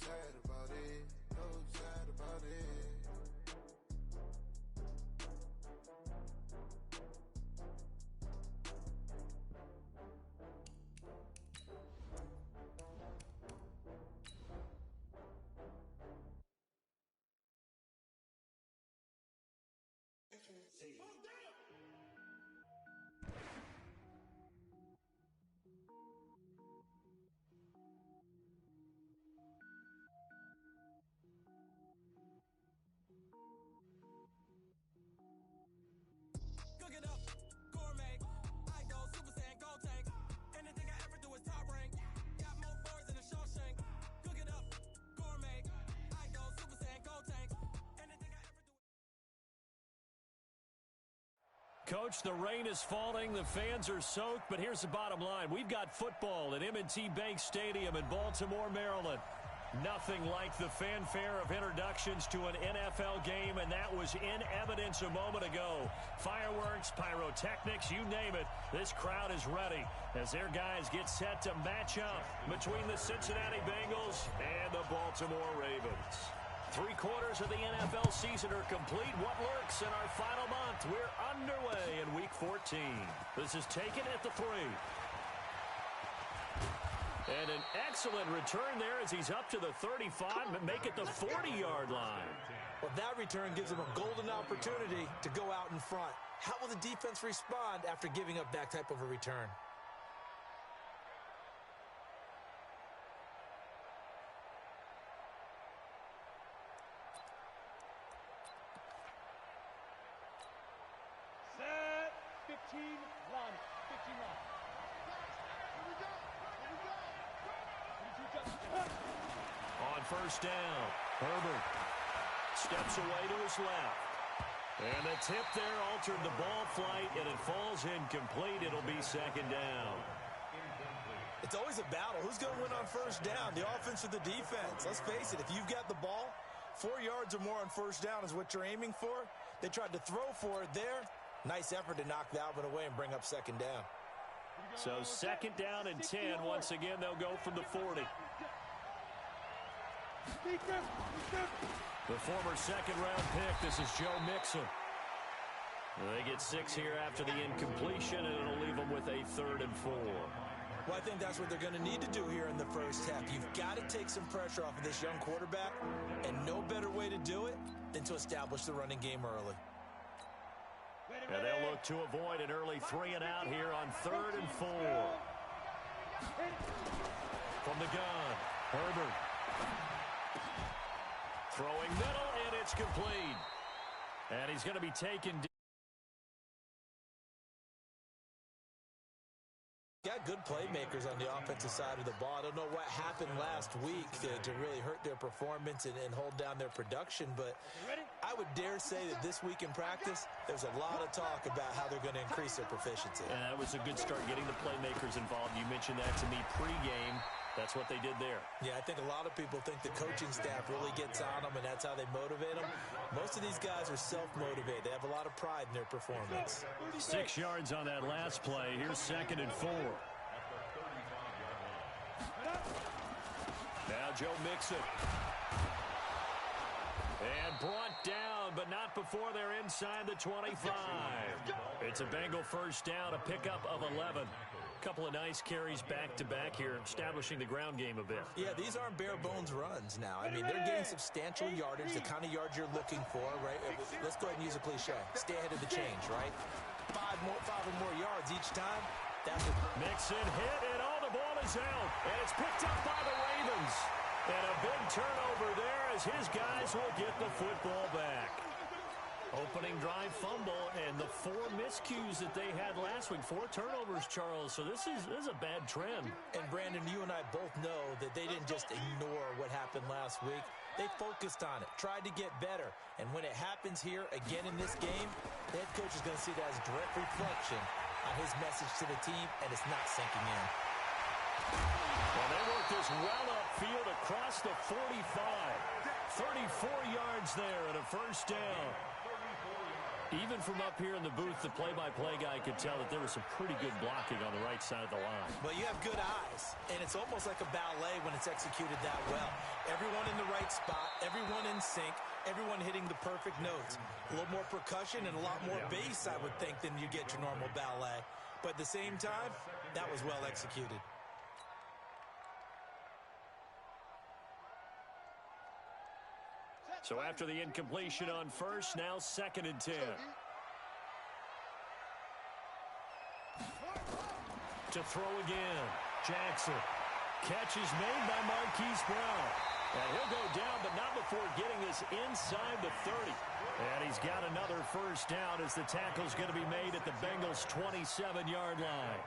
sad about it, so sad about it. Cook it up, gourmet. I go super saiyan, gold tank. Anything I ever do is top rank. Got more boys than a Shawshank. Cook it up, gourmet. I go super saiyan, gold tank. Anything I ever do. Coach, the rain is falling, the fans are soaked, but here's the bottom line. We've got football at M&T Bank Stadium in Baltimore, Maryland. Nothing like the fanfare of introductions to an NFL game, and that was in evidence a moment ago. Fireworks, pyrotechnics, you name it. This crowd is ready as their guys get set to match up between the Cincinnati Bengals and the Baltimore Ravens. 3/4 of the NFL season are complete. What lurks in our final month? We're underway in Week 14. This is taken at the 3. And an excellent return there as he's up to the 35 and make it the 40-yard line. Well, that return gives him a golden opportunity to go out in front. How will the defense respond after giving up that type of a return? Set, 15, run, 15, run. On first down, Herbert steps away to his left. And the tip there altered the ball flight, and it falls incomplete. It'll be second down. It's always a battle. Who's going to win on first down, the offense or the defense? Let's face it, if you've got the ball, 4 yards or more on first down is what you're aiming for. They tried to throw for it there. Nice effort to knock that one away and bring up second down. So second down and 10. Once again, they'll go from the 40. The former second-round pick, this is Joe Mixon. They get 6 here after the incompletion, and it'll leave them with a 3rd and 4. Well, I think that's what they're going to need to do here in the first half. You've got to take some pressure off of this young quarterback, and no better way to do it than to establish the running game early. And they'll look to avoid an early 3 and out here on 3rd and 4. From the gun, Herbert. Throwing middle, and it's complete. And he's going to be taken. Got good playmakers on the offensive side of the ball. I don't know what happened last week to really hurt their performance and hold down their production, but I would dare say that this week in practice, there's a lot of talk about how they're going to increase their proficiency. And that was a good start, getting the playmakers involved. You mentioned that to me pregame. That's what they did there. Yeah, I think a lot of people think the coaching staff really gets on them, and that's how they motivate them. Most of these guys are self-motivated. They have a lot of pride in their performance. 6 yards on that last play. Here's 2nd and 4. Now Joe Mixon. And brought down, but not before they're inside the 25. It's a Bengal first down, a pickup of 11. Couple of nice carries back-to-back here, establishing the ground game a bit. Yeah, these aren't bare-bones runs now. I mean, they're getting substantial yardage, the kind of yards you're looking for, right? Let's go ahead and use a cliche. Stay ahead of the change, right? 5 or more yards each time. That's what Mixon hit, and all the ball is out. And it's picked up by the Ravens. And a big turnover there as his guys will get the football back. Opening drive fumble, and the 4 miscues that they had last week. 4 turnovers, Charles. So this is a bad trend. And, Brandon, you and I both know that they didn't just ignore what happened last week. They focused on it, tried to get better. And when it happens here again in this game, the head coach is going to see that as direct reflection on his message to the team, and it's not sinking in. Well, they worked this well upfield across the 45. 34 yards there and a first down. Even from up here in the booth, the play-by-play guy could tell that there was some pretty good blocking on the right side of the line. Well, you have good eyes, and it's almost like a ballet when it's executed that well. Everyone in the right spot, everyone in sync, everyone hitting the perfect notes. A little more percussion and a lot more bass, I would think, than you get your normal ballet. But at the same time, that was well executed. So after the incompletion on first, now 2nd and 10. To throw again. Jackson. Catch is made by Marquise Brown. And he'll go down, but not before getting this inside the 30. And he's got another first down as the tackle's going to be made at the Bengals' 27-yard line.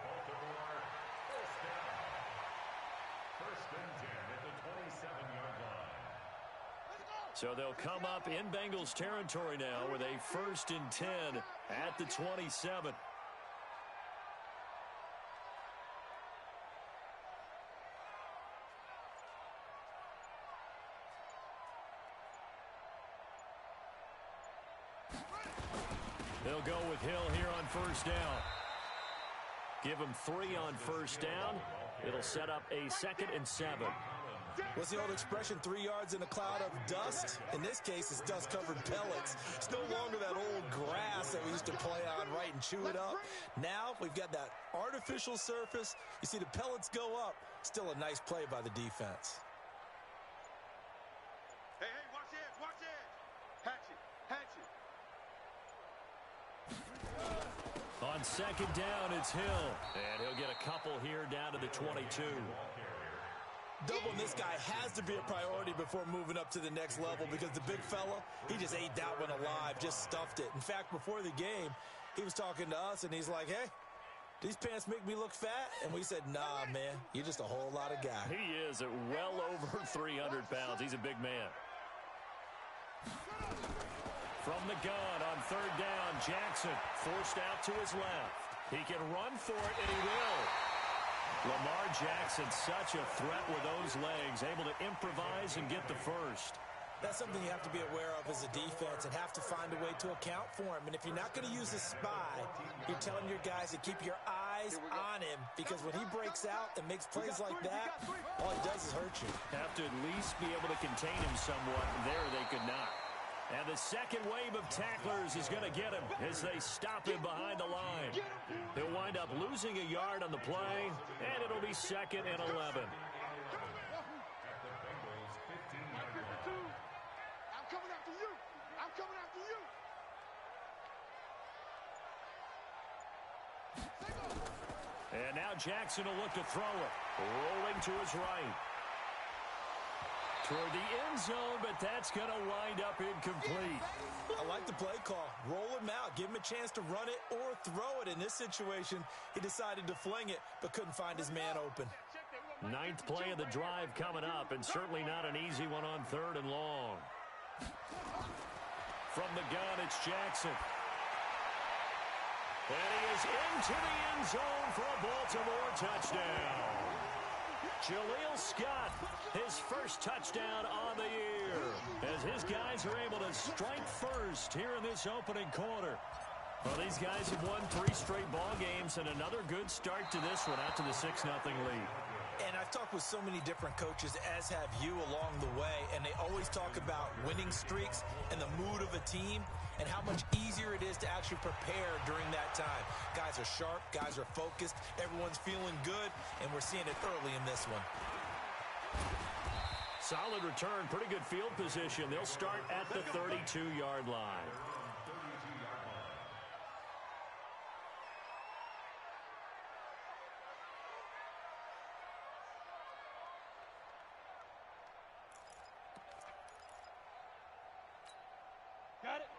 So they'll come up in Bengals territory now with a 1st and 10 at the 27. They'll go with Hill here on first down. Give him 3 on first down. It'll set up a 2nd and 7. What's the old expression, 3 yards in a cloud of dust? In this case, it's dust-covered pellets. It's no longer that old grass that we used to play on, right, and chew it up. Now we've got that artificial surface. You see the pellets go up. Still a nice play by the defense. Hey, watch it, watch it. Hatch it. On 2nd down, it's Hill. And he'll get a couple here down to the 22. Doubling this guy has to be a priority before moving up to the next level because the big fella, he just ate that one alive, just stuffed it. In fact, before the game, he was talking to us, and he's like, hey, these pants make me look fat? And we said, nah, man, you're just a whole lot of guy. He is at well over 300 pounds. He's a big man. From the gun on 3rd down, Jackson forced out to his left. He can run for it, and he will. Lamar Jackson, such a threat with those legs, able to improvise and get the first. That's something you have to be aware of as a defense and have to find a way to account for him. And if you're not going to use a spy, you're telling your guys to keep your eyes on him because when he breaks out and makes plays like that, all he does is hurt you. Have to at least be able to contain him somewhat. There they could not. And the second wave of tacklers is going to get him as they stop him behind the line. He'll wind up losing a yard on the play, and it'll be 2nd and 11. I'm coming after you. I'm coming after you. And now Jackson will look to throw it. Rolling to his right. Toward the end zone, but that's going to wind up incomplete. I like the play call. Roll him out. Give him a chance to run it or throw it. In this situation, he decided to fling it, but couldn't find his man open. 9th play of the drive coming up, and certainly not an easy one on 3rd and long. From the gun, it's Jackson. And he is into the end zone for a Baltimore touchdown. Jaleel Scott, his first touchdown on the year, as his guys are able to strike first here in this opening quarter. Well, these guys have won 3 straight ball games and another good start to this one out to the 6-0 lead. And I've talked with so many different coaches, as have you along the way, and they always talk about winning streaks and the mood of a team and how much easier it is to actually prepare during that time. Guys are sharp, guys are focused, everyone's feeling good, and we're seeing it early in this one. Solid return, pretty good field position. They'll start at the 32-yard line.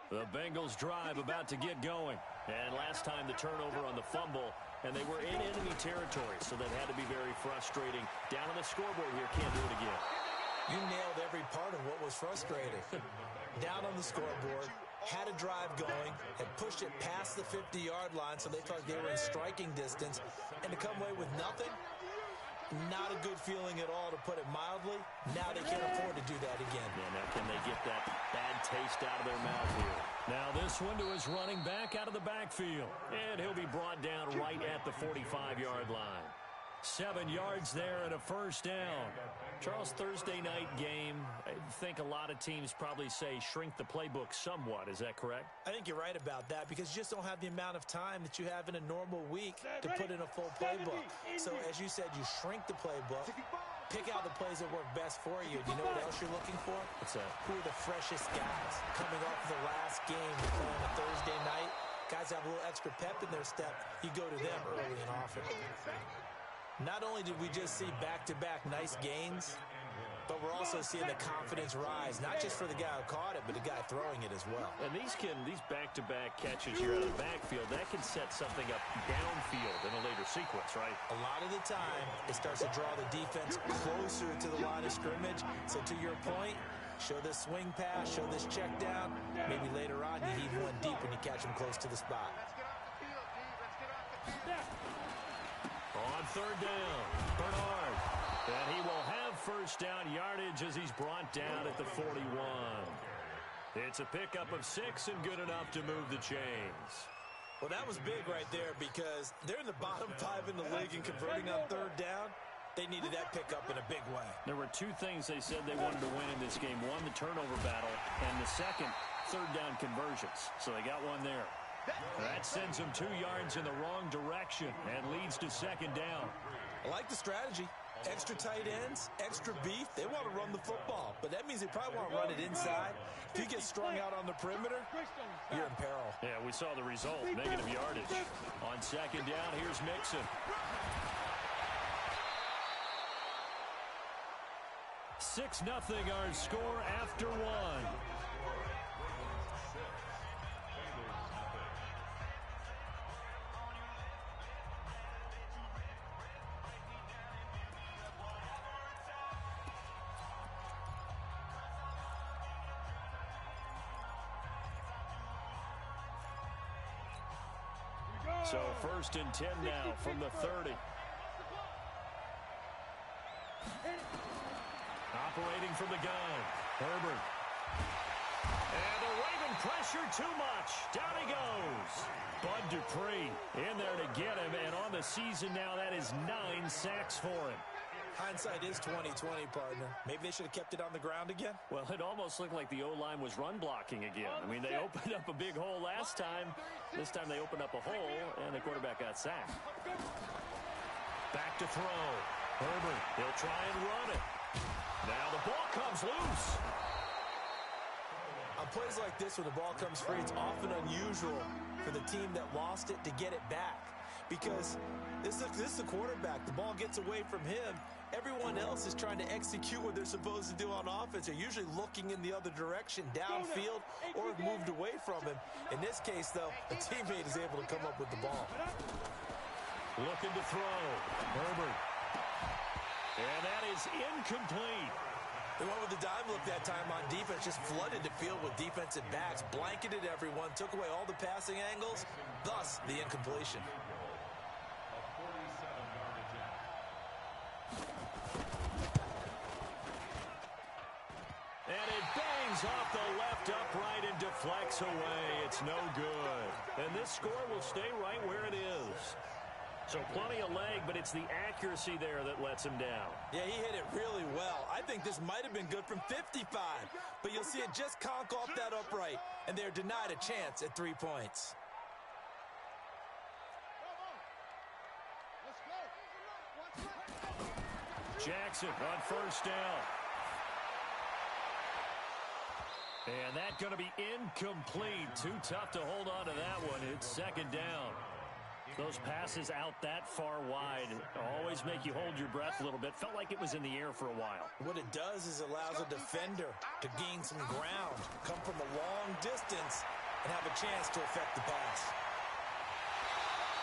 The Bengals drive about to get going. And last time the turnover on the fumble, and they were in enemy territory, so that had to be very frustrating. Down on the scoreboard here, can't do it again. You nailed every part of what was frustrating. Down on the scoreboard, had a drive going, had pushed it past the 50-yard line, so they thought they were in striking distance, and to come away with nothing, not a good feeling at all, to put it mildly. Now they can't afford to do that again. Yeah, now can they get that bad taste out of their mouth here? Now this one to his running back out of the backfield. And he'll be brought down right at the 45-yard line. 7 yards there and a first down. Charles, Thursday night game, I think a lot of teams probably say shrink the playbook somewhat. Is that correct? I think you're right about that because you just don't have the amount of time that you have in a normal week to put in a full playbook. So as you said, you shrink the playbook, pick out the plays that work best for you. Do you know what else you're looking for? What's that? Who are the freshest guys coming off the last game to play on a Thursday night? Guys have a little extra pep in their step. You go to them early and often. Not only did we just see back-to-back nice gains, but we're also seeing the confidence rise, not just for the guy who caught it, but the guy throwing it as well. And these back-to-back catches here out of the backfield, that can set something up downfield in a later sequence, right? A lot of the time, it starts to draw the defense closer to the line of scrimmage. So to your point, show this swing pass, show this check down. Maybe later on you heave one deep when you catch him close to the spot. On third down, Bernard. And he will have first down yardage as he's brought down at the 41. It's a pickup of 6 and good enough to move the chains. Well, that was big right there because they're in the bottom 5 in the league and converting on third down. They needed that pickup in a big way. There were 2 things they said they wanted to win in this game. One, the turnover battle, and the second, third down conversions. So they got one there. That sends them 2 yards in the wrong direction and leads to second down. I like the strategy. Extra tight ends, extra beef. They want to run the football, but that means they probably want to run it inside. If you get strung out on the perimeter, you're in peril. Yeah, we saw the result, negative yardage. On second down, here's Mixon. 6-0 our score after 1. So 1st and 10 now from the 30. Operating from the gun, Herbert. And the Raven pressure too much. Down he goes. Bud Dupree in there to get him. And on the season now, that is 9 sacks for him. Hindsight is 20/20, partner. Maybe they should have kept it on the ground again. Well, it almost looked like the O-line was run blocking again. I mean, they opened up a big hole last time. This time they opened up a hole, and the quarterback got sacked. Back to throw. Herbert, he'll try and run it. Now the ball comes loose. On plays like this, when the ball comes free, it's often unusual for the team that lost it to get it back. Because this is the quarterback. The ball gets away from him. Everyone else is trying to execute what they're supposed to do on offense. They're usually looking in the other direction, downfield, or have moved away from him. In this case, though, a teammate is able to come up with the ball. Looking to throw. Herbert. And that is incomplete. They went with the dime look that time on defense, just flooded the field with defensive backs, blanketed everyone, took away all the passing angles, thus the incompletion. And it bangs off the left upright and deflects away. It's no good. And this score will stay right where it is. So plenty of leg, but it's the accuracy there that lets him down. Yeah, he hit it really well. I think this might have been good from 55, but you'll see it just conk off that upright, and they're denied a chance at 3 points. Jackson on first down. And that's going to be incomplete. Too tough to hold on to that one. It's second down. Those passes out that far wide always make you hold your breath a little bit. Felt like it was in the air for a while. What it does is allows a defender to gain some ground, come from a long distance, and have a chance to affect the pass.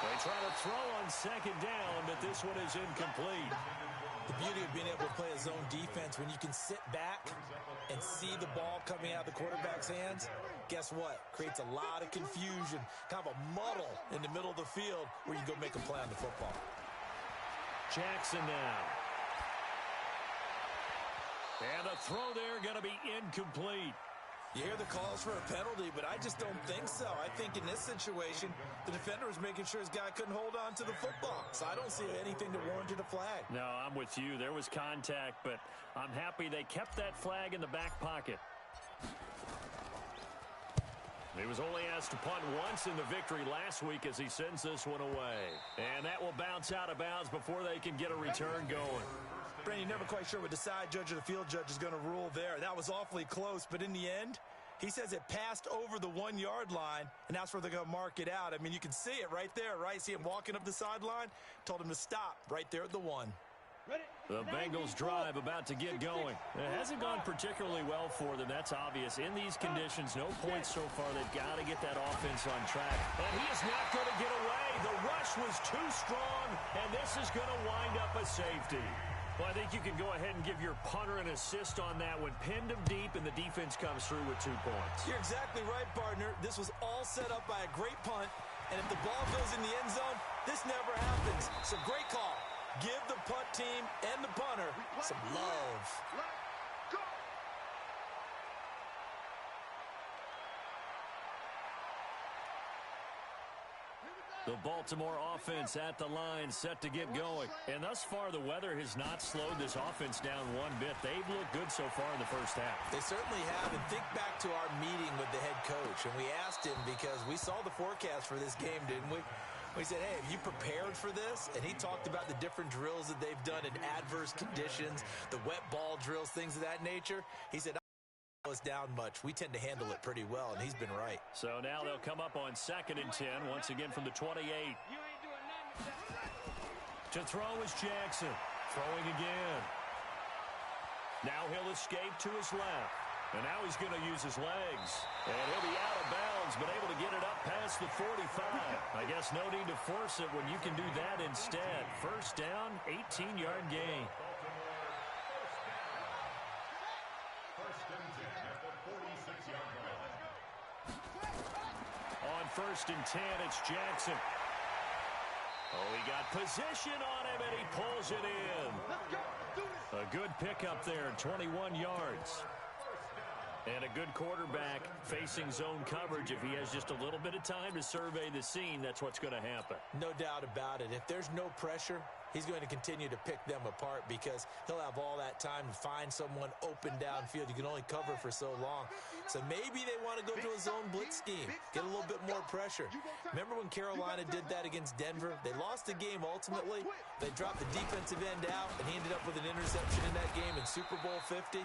They try to throw on second down, but this one is incomplete. The beauty of being able to play a zone defense, when you can sit back and see the ball coming out of the quarterback's hands, guess what? Creates a lot of confusion, kind of a muddle in the middle of the field where you go make a play on the football. Jackson now. And the throw there going to be incomplete. You hear the calls for a penalty, but I just don't think so. I think in this situation, the defender was making sure his guy couldn't hold on to the football. So I don't see anything that warranted a flag. No, I'm with you. There was contact, but I'm happy they kept that flag in the back pocket. He was only asked to punt once in the victory last week as he sends this one away. And that will bounce out of bounds before they can get a return going. Brandon, you're never quite sure what the side judge or the field judge is going to rule there. That was awfully close, but in the end, he says it passed over the 1-yard line, and that's where they're going to mark it out. I mean, you can see it right there, right? See him walking up the sideline? Told him to stop right there at the 1. The Bengals drive about to get going. It hasn't gone particularly well for them. That's obvious. In these conditions, no points so far. They've got to get that offense on track. And he is not going to get away. The rush was too strong, and this is going to wind up a safety. Well, I think you can go ahead and give your punter an assist on that one. Pinned him deep, and the defense comes through with 2 points. You're exactly right, partner. This was all set up by a great punt, and if the ball goes in the end zone, this never happens. So great call. Give the punt team and the punter some love. Let's go. The Baltimore offense at the line, set to get going. And thus far, the weather has not slowed this offense down one bit. They've looked good so far in the first half. They certainly have. And think back to our meeting with the head coach. And we asked him because we saw the forecast for this game, didn't we? We said, hey, have you prepared for this? And he talked about the different drills that they've done in adverse conditions, the wet ball drills, things of that nature. He said, us down much. We tend to handle it pretty well, and he's been right. So now they'll come up on 2nd and 10, once again from the 28. To throw is Jackson. Throwing again. Now he'll escape to his left. And now he's going to use his legs. And he'll be out of bounds, but able to get it up past the 45. I guess no need to force it when you can do that instead. First down, 18-yard gain. On 1st and 10, it's Jackson. Oh, he got position on him, and he pulls it in. A good pickup there, 21 yards. And a good quarterback facing zone coverage. If he has just a little bit of time to survey the scene, that's what's going to happen. No doubt about it. If there's no pressure, he's going to continue to pick them apart because he'll have all that time to find someone open downfield. You can only cover for so long. So maybe they want to go to a zone blitz scheme, get a little bit more pressure. Remember when Carolina did that against Denver? They lost the game ultimately. They dropped the defensive end out, and he ended up with an interception in that game in Super Bowl 50.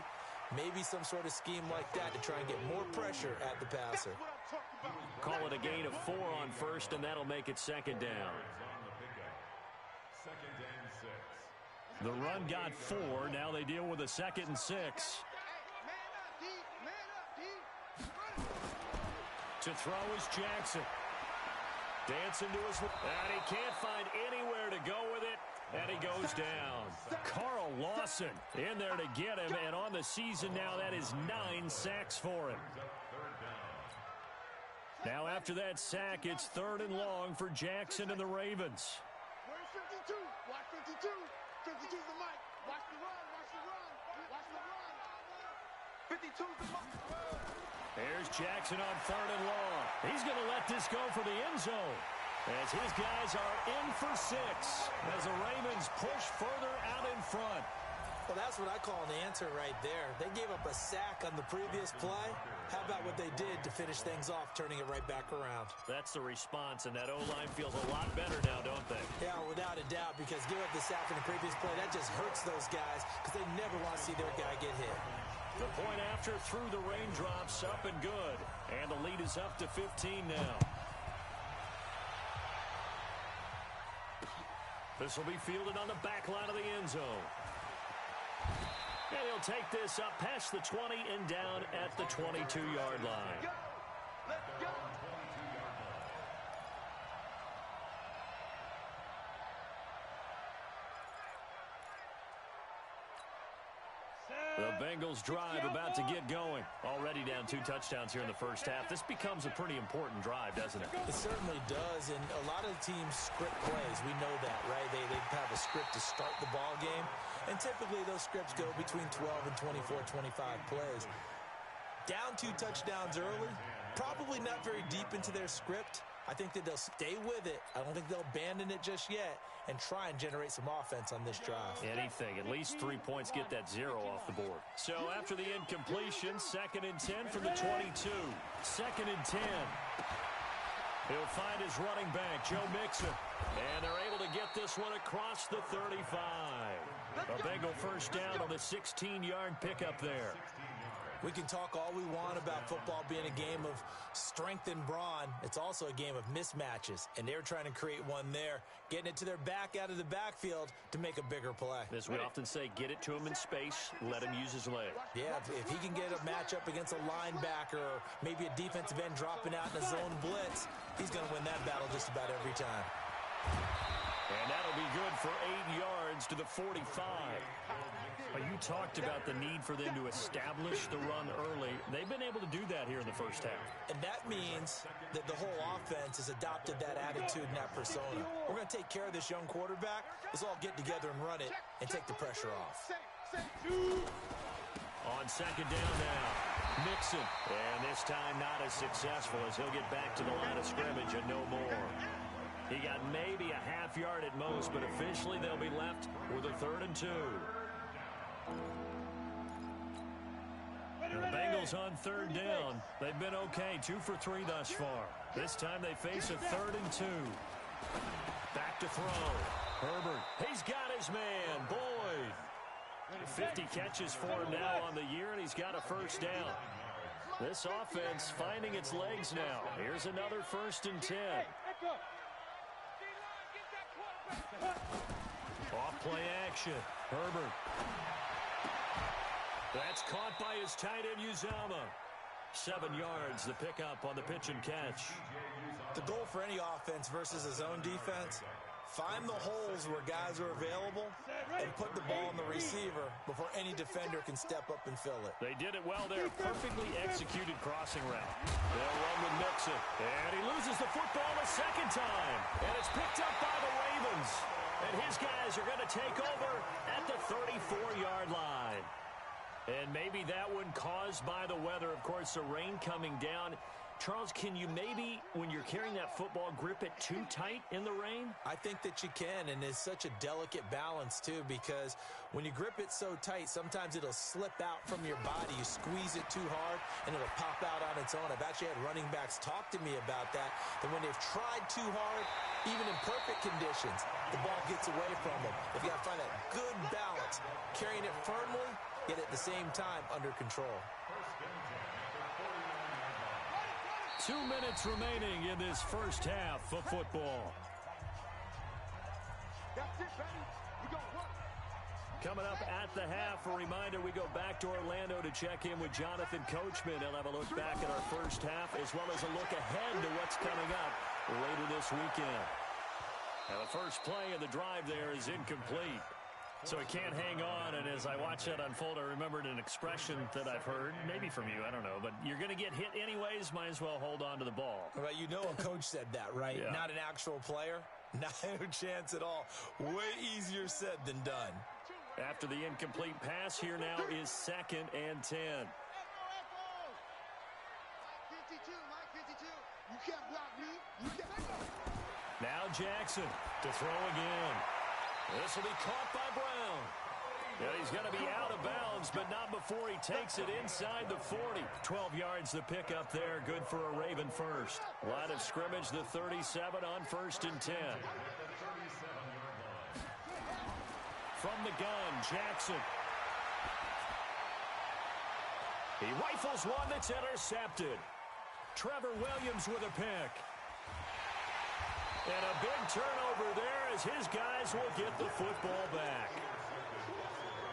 Maybe some sort of scheme like that to try and get more pressure at the passer. Call it a gain of 4 on 1st, and that'll make it 2nd down. The run got 4. Now they deal with a 2nd and 6. To throw is Jackson. Dancing to his... And he can't find anywhere to go with it. And he goes down. Carl Lawson in there to get him. And on the season now, that is 9 sacks for him. Now after that sack, it's 3rd and long for Jackson and the Ravens. Where's 52? Watch 52. 52's the mic. Watch the run. Watch the run. Watch the run. 52's the mic. There's Jackson on 3rd and long. He's going to let this go for the end zone, as his guys are in for 6 as the Ravens push further out in front. Well, that's what I call an answer right there. They gave up a sack on the previous play. How about what they did to finish things off, turning it right back around? That's the response, and that O-line feels a lot better now, don't they? Yeah, without a doubt, because give up the sack in the previous play, that just hurts those guys because they never want to see their guy get hit. The point after through the raindrops, up and good. And the lead is up to 15 now. This will be fielded on the back line of the end zone. And he'll take this up past the 20 and down at the 22-yard line. Let's go. The Bengals drive about to get going. Already down 2 touchdowns here in the first half. This becomes a pretty important drive, doesn't it? It certainly does, and a lot of teams script plays. We know that, right? They have a script to start the ball game, and typically those scripts go between 12 and 24, 25 plays. Down 2 touchdowns early, probably not very deep into their script. I think that they'll stay with it. I don't think they'll abandon it just yet and try and generate some offense on this drive. Anything. At least 3 points, get that 0 off the board. So after the incompletion, 2nd and 10 from the 22. 2nd and 10. He'll find his running back, Joe Mixon. And they're able to get this one across the 35. A Bengal first down on the 16-yard pickup there. We can talk all we want about football being a game of strength and brawn. It's also a game of mismatches, and they're trying to create one there, getting it to their back out of the backfield to make a bigger play. As we often say, get it to him in space, let him use his leg. Yeah, if he can get a matchup against a linebacker or maybe a defensive end dropping out in a zone blitz, he's going to win that battle just about every time. And that'll be good for 8 yards to the 45. But you talked about the need for them to establish the run early. They've been able to do that here in the first half. And that means that the whole offense has adopted that attitude and that persona. We're going to take care of this young quarterback. Let's all get together and run it and take the pressure off. On 2nd down now, Mixon. And this time not as successful as he'll get back to the line of scrimmage and no more. He got maybe a half yard at most, but officially they'll be left with a 3rd and 2. And the Bengals on 3rd down. They've been okay, 2 for 3 thus far. This time they face a 3rd and 2. Back to throw. Herbert, he's got his man, Boyd. 50 catches for him now on the year, and he's got a first down. This offense finding its legs now. Here's another 1st and 10. Off play action. Herbert. That's caught by his tight end, Uzama. 7 yards, the pickup on the pitch and catch. The goal for any offense versus a zone defense, find the holes where guys are available and put the ball on the receiver before any defender can step up and fill it. They did it well there. Perfectly executed crossing route. They'll run with Mixon. And he loses the football a 2nd time. And it's picked up by the Ravens. And his guys are going to take over at the 34-yard line. And maybe that one caused by the weather. Of course, the rain coming down. Charles, can you maybe, when you're carrying that football, grip it too tight in the rain? I think that you can, and it's such a delicate balance, too, because when you grip it so tight, sometimes it'll slip out from your body. You squeeze it too hard, and it'll pop out on its own. I've actually had running backs talk to me about that when they've tried too hard, even in perfect conditions, the ball gets away from them. If you got to find that good balance, carrying it firmly, yet at the same time under control. 2 minutes remaining in this first half of football. Coming up at the half, a reminder, we go back to Orlando to check in with Jonathan Coachman. He'll have a look back at our first half as well as a look ahead to what's coming up later this weekend. And the first play of the drive there is incomplete. So he can't hang on, and as I watch that unfold, I remembered an expression that I've heard, maybe from you, I don't know, but you're going to get hit anyways, might as well hold on to the ball. Well, you know a coach said that, right? Yeah. Not an actual player. Not a chance at all. Way easier said than done. After the incomplete pass, here now is 2nd and 10. Now Jackson to throw again. This will be caught by Brown. And he's going to be out of bounds, but not before he takes it inside the 40. 12 yards the pickup there. Good for a Raven first. Line of scrimmage, the 37 on 1st and 10. From the gun, Jackson. He rifles one that's intercepted. Trevor Williams with a pick. And a big turnover there as his guys will get the football back.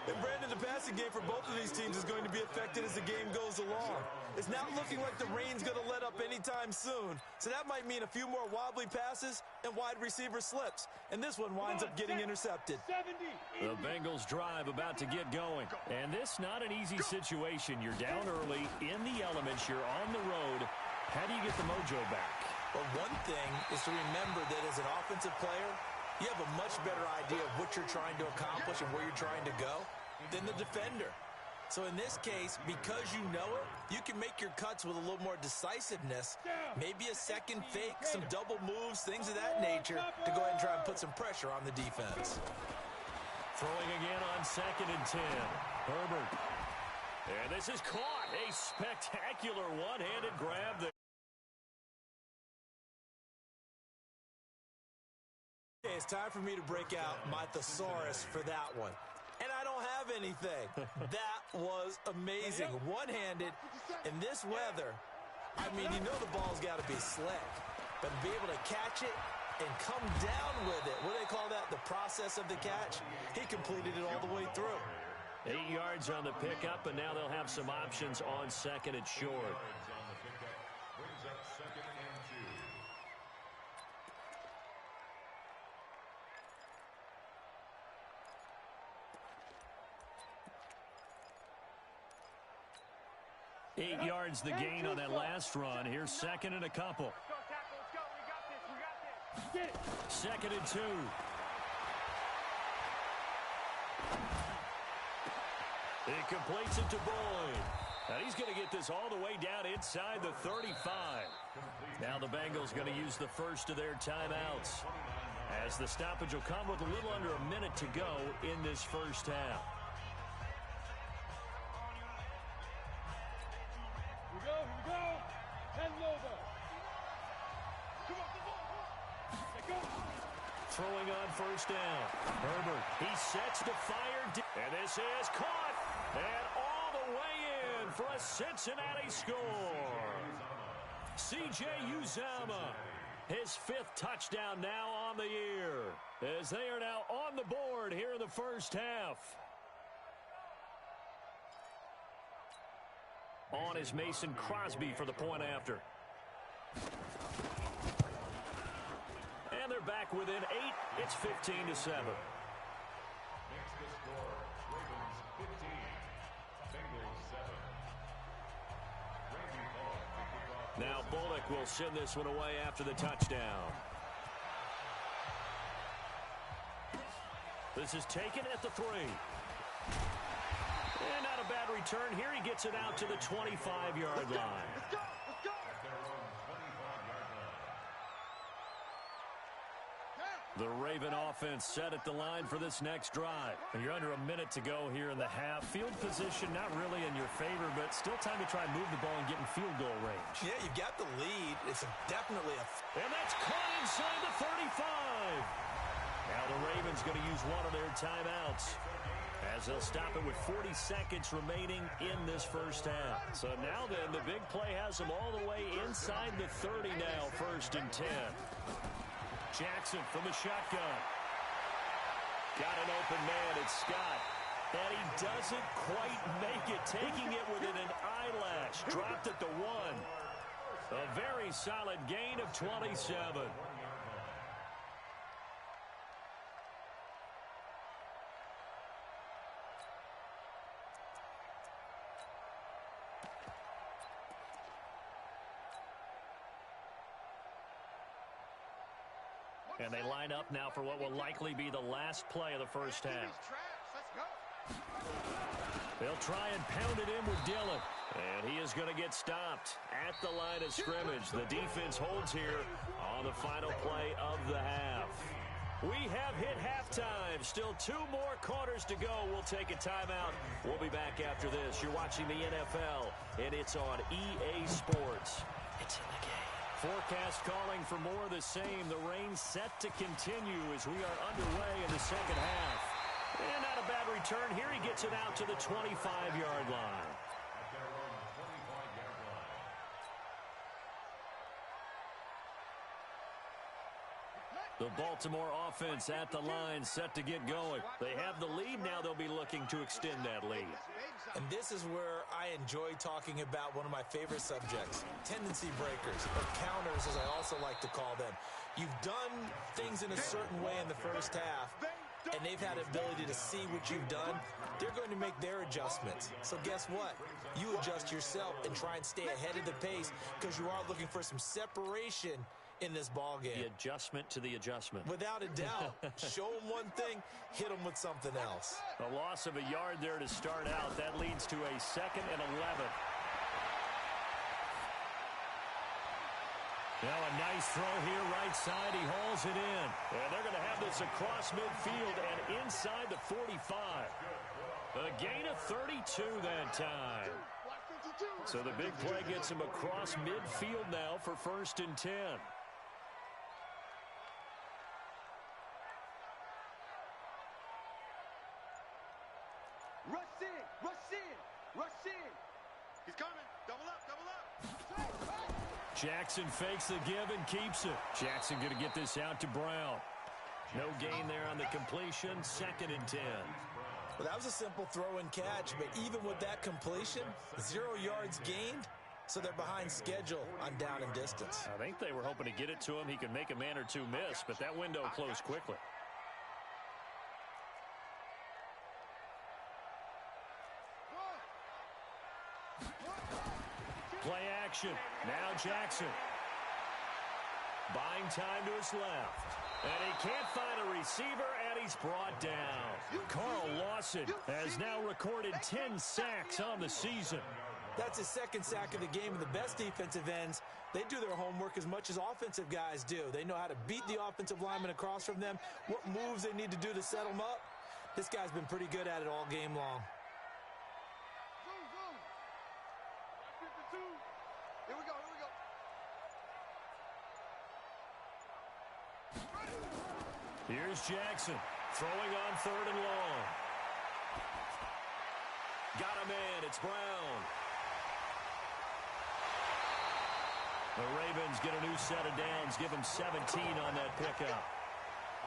And Brandon, the passing game for both of these teams is going to be affected as the game goes along. It's not looking like the rain's going to let up anytime soon. So that might mean a few more wobbly passes and wide receiver slips. And this one winds up getting intercepted. The Bengals drive about to get going. And this not an easy situation. You're down early, in the elements, you're on the road. How do you get the mojo back? Well, one thing is to remember that as an offensive player, you have a much better idea of what you're trying to accomplish and where you're trying to go than the defender. So in this case, because you know it, you can make your cuts with a little more decisiveness. Maybe a second fake, some double moves, things of that nature to go ahead and try and put some pressure on the defense. Throwing again on 2nd and 10. Herbert. And this is caught. A spectacular one-handed grab there. Okay, it's time for me to break out my thesaurus for that one. And I don't have anything. That was amazing. One-handed in this weather. I mean, you know the ball's got to be slick. But to be able to catch it and come down with it, what do they call that? The process of the catch? He completed it all the way through. 8 yards on the pickup, and now they'll have some options on 2nd and short. Brings up 2nd and 2. 8 yards the gain on that last run. Here's 2nd and a couple. Let's go, tackle. Let's go. We got this. We got this. 2nd and 2. He completes it to Boyd. And he's going to get this all the way down inside the 35. Now the Bengals going to use the first of their timeouts, as the stoppage will come with a little under a minute to go in this first half. Here we go. Hand over. Come on. Let go. Throwing on first down. Herbert, he sets to fire. And this is caught. And all the way in for a Cincinnati score. C.J. Uzomah, his 5th touchdown now on the year, as they are now on the board here in the first half. On is Mason Crosby for the point after. And they're back within 8. It's 15-7. Makes the score Ravens 15, Bengals 7. Now Bullock will send this one away after the touchdown. This is taken at the 3. And not a bad return here. He gets it out to the 25-yard line. Let's go. At their own 25-yard line. The Raven offense set at the line for this next drive. And you're under a minute to go here in the half. Field position not really in your favor, but still time to try and move the ball and get in field goal range. Yeah, you've got the lead. It's definitely a... And that's caught inside the 35. Now the Ravens going to use one of their timeouts, as they'll stop it with 40 seconds remaining in this first half. So now then, the big play has them all the way inside the 30 now, 1st and 10. Jackson from the shotgun. Got an open man, it's Scott. And he doesn't quite make it, taking it within an eyelash. Dropped at the 1. A very solid gain of 27. And they line up now for what will likely be the last play of the first half. They'll try and pound it in with Dillon. And he is going to get stopped at the line of scrimmage. The defense holds here on the final play of the half. We have hit halftime. Still 2 more quarters to go. We'll take a timeout. We'll be back after this. You're watching the NFL, and it's on EA Sports. It's in the game. Forecast calling for more of the same. The rain set to continue as we are underway in the second half. And not a bad return. Here he gets it out to the 25-yard line. At their own 25-yard line. The Baltimore offense at the line, set to get going. They have the lead now. They'll be looking to extend that lead. And this is where I enjoy talking about one of my favorite subjects, tendency breakers, or counters as I also like to call them. You've done things in a certain way in the first half, and they've had the ability to see what you've done. They're going to make their adjustments. So guess what? You adjust yourself and try and stay ahead of the pace, because you are looking for some separation in this ball game. The adjustment to the adjustment. Without a doubt. Show them one thing, hit them with something else. A loss of a yard there to start out. That leads to a 2nd and 11. Now a nice throw here, right side. He hauls it in. And they're going to have this across midfield and inside the 45. A gain of 32 that time. So the big play gets him across midfield now for 1st and 10. Rush in, rush in, rush in. He's coming. Double up, double up. Jackson fakes the give and keeps it. Jackson going to get this out to Brown. No gain there on the completion. 2nd and 10. Well, that was a simple throw and catch, but even with that completion, 0 yards gained, so they're behind schedule on down and distance. I think they were hoping to get it to him. He could make a man or two miss, but that window closed quickly. Play action. Now Jackson. Buying time to his left. And he can't find a receiver, and he's brought down. Carl Lawson has now recorded 10 sacks on the season. That's his 2nd sack of the game, and the best defensive ends, they do their homework as much as offensive guys do. They know how to beat the offensive lineman across from them, what moves they need to do to set them up. This guy's been pretty good at it all game long. Here we go, here we go. Here's Jackson throwing on 3rd and long. Got a man. It's Brown. The Ravens get a new set of downs. Give them 17 on that pickup.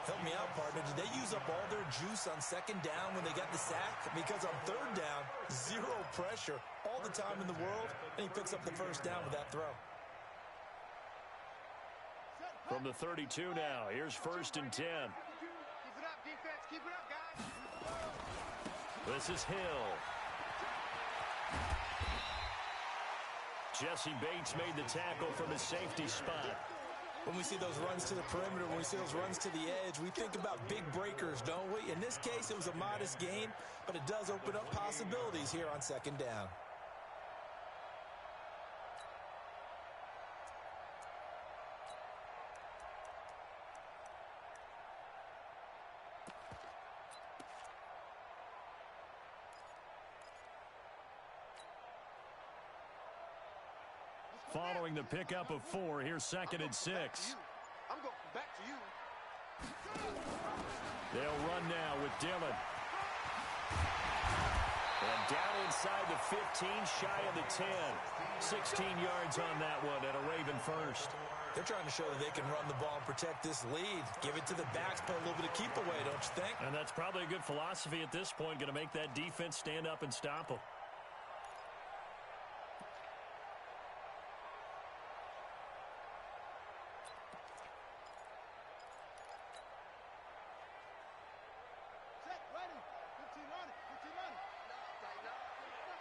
Help me out, partner. Did they use up all their juice on 2nd down when they got the sack? Because on 3rd down, 0 pressure all the time in the world, and he picks up the 1st down with that throw. From the 32 now, here's 1st and 10. Keep it up, defense. Keep it up, guys. This is Hill. Jesse Bates made the tackle from his safety spot. When we see those runs to the perimeter, when we see those runs to the edge, we think about big breakers, don't we? In this case, it was a modest gain, but it does open up possibilities here on 2nd down. Following the pickup of 4, here's 2nd and 6. I'm going back to you. They'll run now with Dillon. And down inside the 15, shy of the 10. 16 yards on that one and a Raven first. They're trying to show that they can run the ball and protect this lead. Give it to the backs, play a little bit of keep away, don't you think? And that's probably a good philosophy at this point. Going to make that defense stand up and stop them.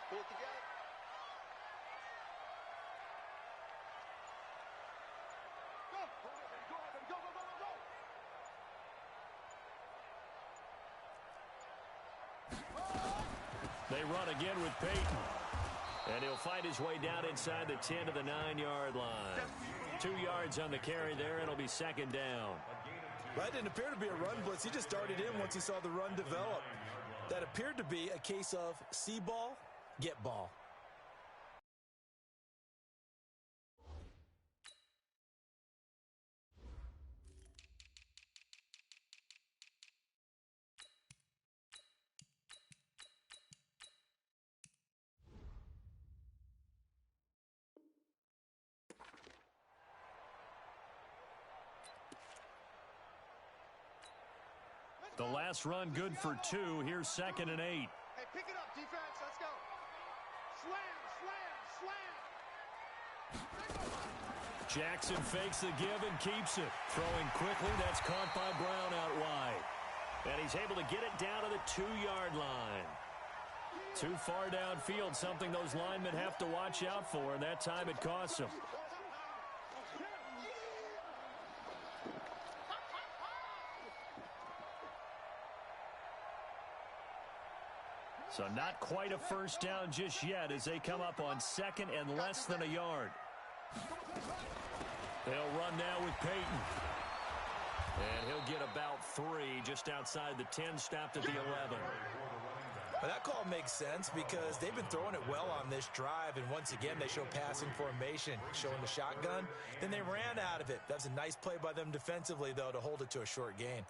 Pull it together. Go, go, go, go, go. They run again with Peyton. And he'll find his way down inside the 10 to the 9-yard line. 2 yards on the carry there, and it'll be 2nd down. Well, that didn't appear to be a run blitz. He just darted in once he saw the run develop. That appeared to be a case of see ball, get ball. The last run good for 2. Here's 2nd and 8. Hey, pick it up, defense. Let's go. Slam, slam, slam. Jackson fakes the give and keeps it. Throwing quickly, that's caught by Brown out wide. And he's able to get it down to the 2-yard line. Too far downfield, something those linemen have to watch out for, and that time it costs them. So not quite a first down just yet as they come up on second and less than a yard. They'll run now with Peyton. And he'll get about 3 just outside the 10, stopped at the 11. Well, that call makes sense because they've been throwing it well on this drive, and once again they show passing formation, showing the shotgun. Then they ran out of it. That's a nice play by them defensively, though, to hold it to a short gain.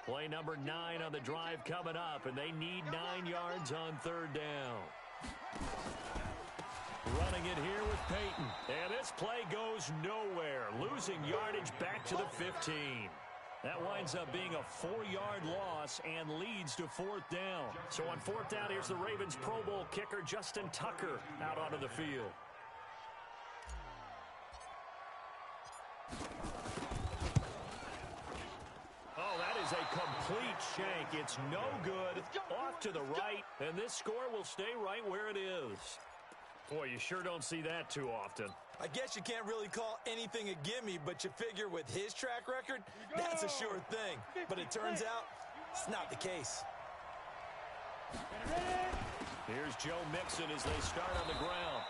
Play number 9 on the drive coming up, and they need 9 yards on third down. Running it here with Peyton. And this play goes nowhere. Losing yardage back to the 15. That winds up being a 4-yard loss and leads to 4th down. So on 4th down, here's the Ravens Pro Bowl kicker Justin Tucker out onto the field. A complete shank. It's no good. Off to the right, and this score will stay right where it is. Boy, you sure don't see that too often. I guess you can't really call anything a gimme, but you figure with his track record, that's a sure thing. But it turns out it's not the case. Here's Joe Mixon as they start on the ground.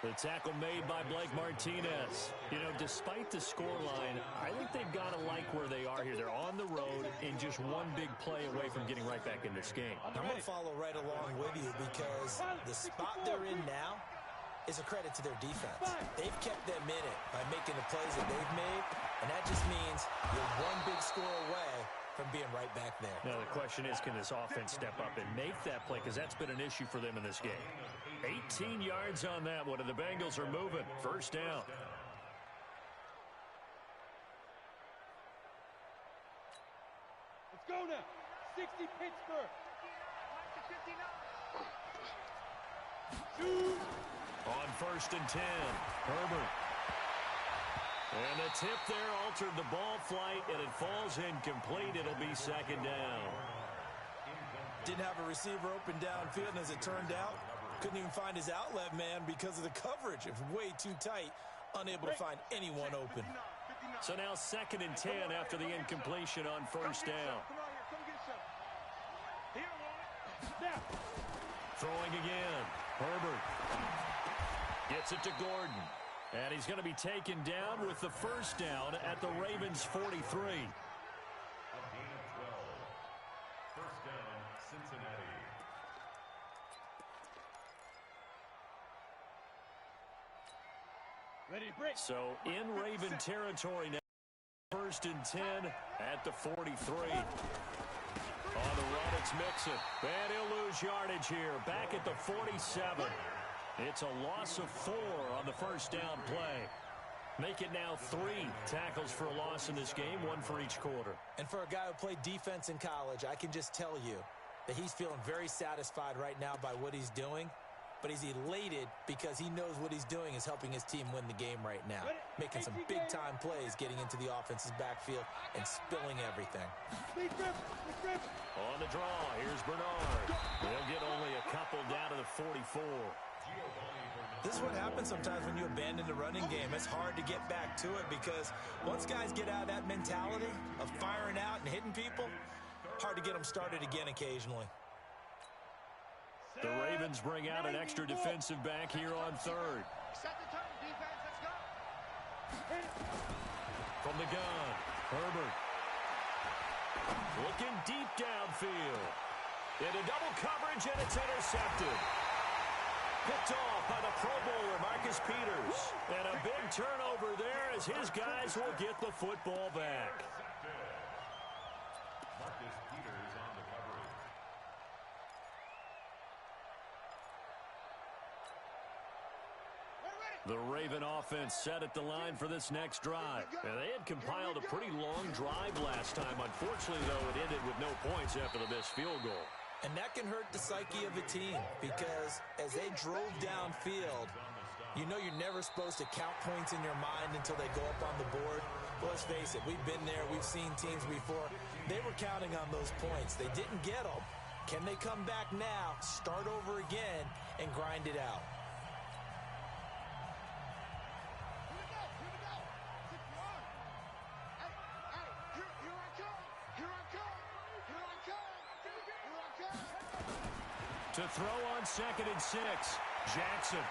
The tackle made by Blake Martinez. You know, despite the scoreline, I think they've got to like where they are here. They're on the road and just one big play away from getting right back in this game. I'm going to follow right along with you because the spot they're in now is a credit to their defense. They've kept them in it by making the plays that they've made, and that just means you're one big score away from being right back there. Now, the question is, can this offense step up and make that play? Because that's been an issue for them in this game. 18 yards on that one, and the Bengals are moving. First down. Let's go now. 60 Pittsburgh. Shoot. On 1st and 10, Herbert. And the tip there altered the ball flight, and it falls incomplete. It'll be 2nd down. Didn't have a receiver open downfield, and as it turned out, couldn't even find his outlet man because of the coverage. It was way too tight, unable to find anyone open. So now 2nd and 10 after the incompletion on 1st down. Throwing again. Herbert gets it to Gordon. And he's going to be taken down with the 1st down at the Ravens 43. A gain of 12. First down, Cincinnati. Ready to break. So in Raven territory now. 1st and 10 at the 43. On the run, it's Mixon. And he'll lose yardage here. Back at the 47. It's a loss of 4 on the 1st down play. Make it now 3 tackles for a loss in this game, 1 for each quarter. And for a guy who played defense in college, I can just tell you that he's feeling very satisfied right now by what he's doing. But he's elated because he knows what he's doing is helping his team win the game right now. Making some big-time plays, getting into the offense's backfield and spilling everything. On the draw, here's Bernard. They'll get only a couple down to the 44. This is what happens sometimes when you abandon the running game. It's hard to get back to it because once guys get out of that mentality of firing out and hitting people, hard to get them started again occasionally. The Ravens bring out an extra defensive back here on 3rd. Set the turn, defense. Let's go. From the gun, Herbert. Looking deep downfield. Into double coverage, and it's intercepted. Picked off by the Pro Bowler, Marcus Peters. And a big turnover there as his guys will get the football back. Marcus Peters on the coverage. The Raven offense set at the line for this next drive. And they had compiled a pretty long drive last time. Unfortunately, though, it ended with no points after the missed field goal. And that can hurt the psyche of a team because as they drove downfield, you know you're never supposed to count points in your mind until they go up on the board. Well, let's face it, we've been there. We've seen teams before. They were counting on those points. They didn't get them. Can they come back now, start over again, and grind it out? To throw on 2nd and 6, Jackson.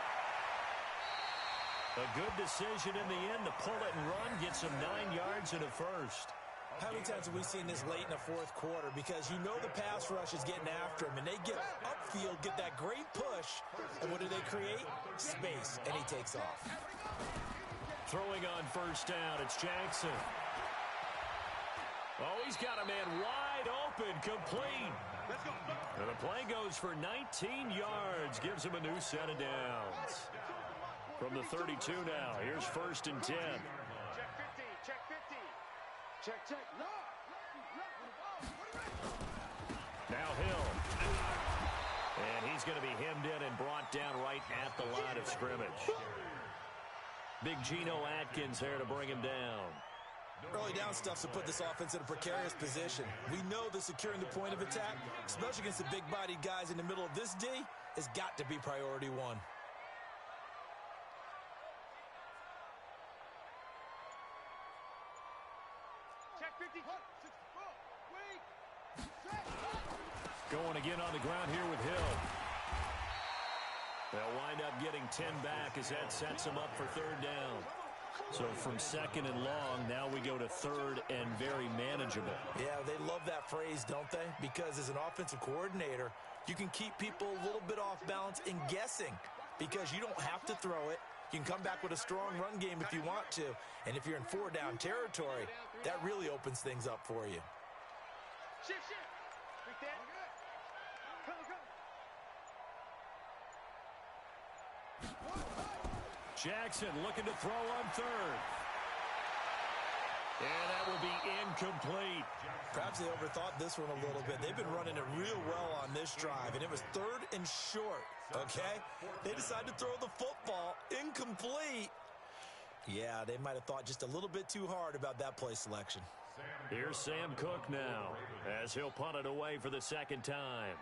A good decision in the end to pull it and run, get some 9 yards and a first. How many times have we seen this late in the fourth quarter? Because you know the pass rush is getting after him, and they get upfield, get that great push, and what do they create? Space, and he takes off. Throwing on 1st down, it's Jackson. Oh, he's got a man wide open, complete. And the play goes for 19 yards, gives him a new set of downs. From the 32 now, here's 1st and 10. Check 50, check 50. Check. Now Hill. And he's going to be hemmed in and brought down right at the line of scrimmage. Big Geno Atkins there to bring him down. Early down stuff to put this offense in a precarious position. We know that securing the point of attack, especially against the big-bodied guys in the middle of this D, has got to be priority one. Check 50. Going again on the ground here with Hill. They'll wind up getting 10 back as that sets them up for 3rd down. So from 2nd and long, now we go to 3rd and very manageable. Yeah, they love that phrase, don't they? Because as an offensive coordinator, you can keep people a little bit off balance in guessing because you don't have to throw it. You can come back with a strong run game if you want to. And if you're in 4-down territory, that really opens things up for you. Shift. Big Dan. Go. Jackson looking to throw on 3rd. And that will be incomplete. Perhaps they overthought this one a little bit. They've been running it real well on this drive, and it was 3rd and short, okay? They decided to throw the football incomplete. Yeah, they might have thought just a little bit too hard about that play selection. Here's Sam Cook now as he'll punt it away for the 2nd time.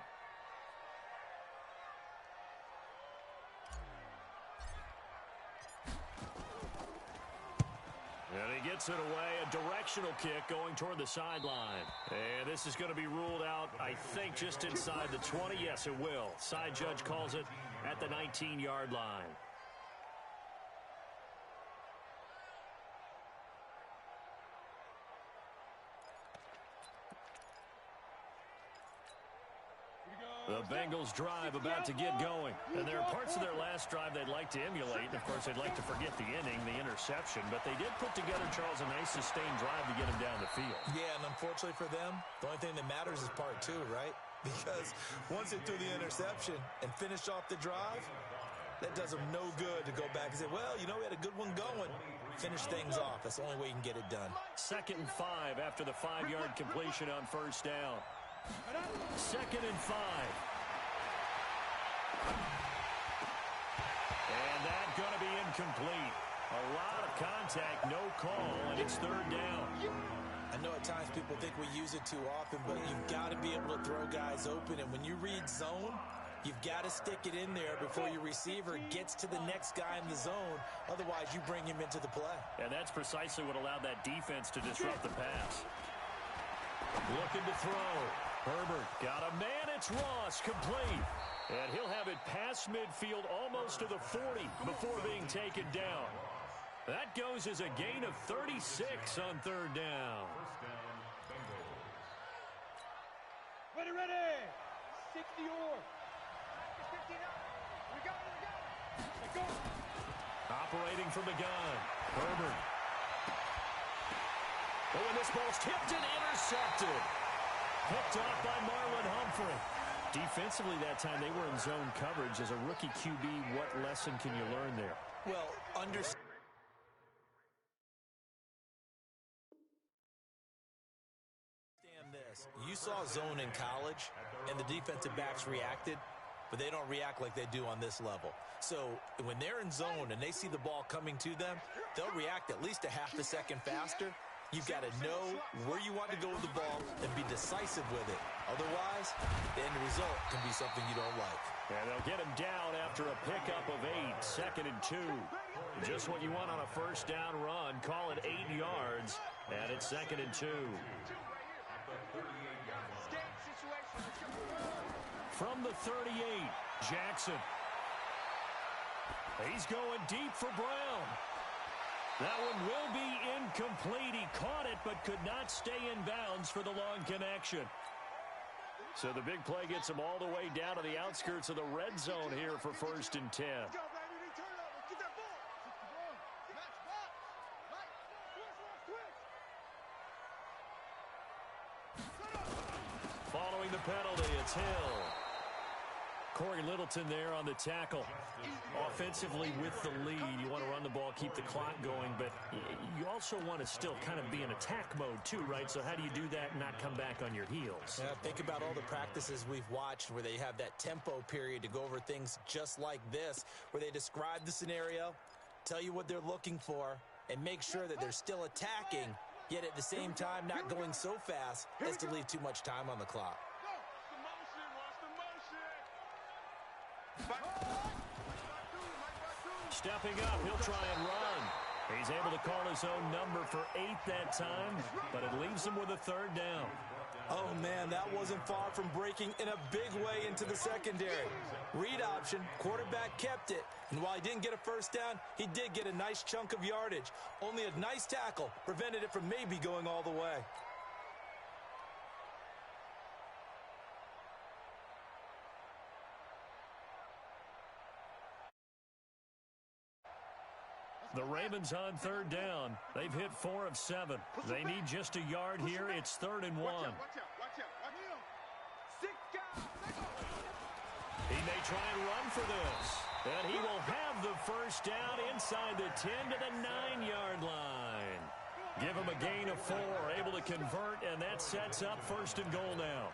And he gets it away, a directional kick going toward the sideline. And this is going to be ruled out, I think, just inside the 20. Yes, it will. Side judge calls it at the 19-yard line. The Bengals drive about to get going. And there are parts of their last drive they'd like to emulate. And, of course, they'd like to forget the inning, the interception. But they did put together, Charles, a nice sustained drive to get them down the field. Yeah, and unfortunately for them, the only thing that matters is part 2, right? Because once they threw the interception and finished off the drive, that does them no good to go back and say, well, you know, we had a good one going. Finish things off. That's the only way you can get it done. 2nd and 5 after the 5-yard completion on 1st down. 2nd and 5. And that's going to be incomplete. A lot of contact, no call, and it's 3rd down. I know at times people think we use it too often, but you've got to be able to throw guys open. And when you read zone, you've got to stick it in there before your receiver gets to the next guy in the zone. Otherwise, you bring him into the play. And that's precisely what allowed that defense to disrupt the pass. Looking to throw. Herbert got a man. It's Ross, complete. And he'll have it past midfield almost to the 40 before being taken down. That goes as a gain of 36 on 3rd down. Ready. 60 or. 59. We go. Operating from the gun. Herbert. Oh, and this ball's tipped and intercepted. Picked off by Marlon Humphrey. Defensively that time, they were in zone coverage. As a rookie QB, what lesson can you learn there? Well, understand this. You saw zone in college, and the defensive backs reacted, but they don't react like they do on this level. So when they're in zone and they see the ball coming to them, they'll react at least a half a second faster. You've got to know where you want to go with the ball and be decisive with it. Otherwise, the end result can be something you don't like. And they'll get him down after a pickup of 8, 2nd and 2. Just what you want on a first down run. Call it 8 yards, and it's 2nd and 2. From the 38, Jackson. He's going deep for Brown. That one will be incomplete. He caught it but could not stay in bounds for the long connection. So the big play gets him all the way down to the outskirts of the red zone here for 1st and 10. Following the penalty, it's Hill. Corey Littleton there on the tackle. Offensively with the lead, you want to run the ball, keep the clock going, but you also want to still kind of be in attack mode too, right? So how do you do that and not come back on your heels? Yeah, think about all the practices we've watched where they have that tempo period to go over things just like this, where they describe the scenario, tell you what they're looking for, and make sure that they're still attacking, yet at the same time not going so fast as to leave too much time on the clock. Stepping up, he'll try and run. He's able to call his own number for 8 that time, but it leaves him with a 3rd down. Oh, man, that wasn't far from breaking in a big way into the secondary. Read option, quarterback kept it, and while he didn't get a first down, he did get a nice chunk of yardage. Only a nice tackle prevented it from maybe going all the way. The Ravens on 3rd down. They've hit 4 of 7. They need just a yard here. It's 3rd and 1. He may try and run for this. And he will have the first down inside the 10 to the 9-yard line. Give him a gain of 4, able to convert, and that sets up 1st and goal now.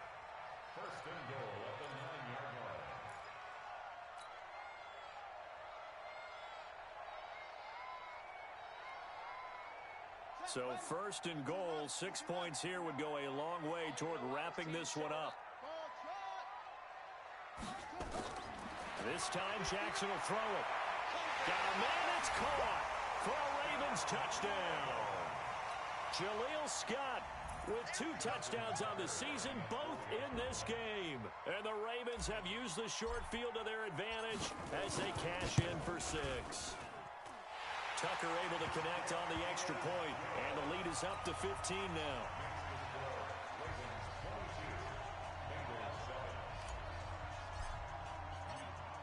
1st and goal at the 9-yard line. So 1st and goal, 6 points here would go a long way toward wrapping this one up. This time Jackson will throw it. Got a man, it's caught for a Ravens touchdown. Jaleel Scott with 2 touchdowns on the season, both in this game. And the Ravens have used the short field to their advantage as they cash in for 6. Tucker able to connect on the extra point, and the lead is up to 15 now.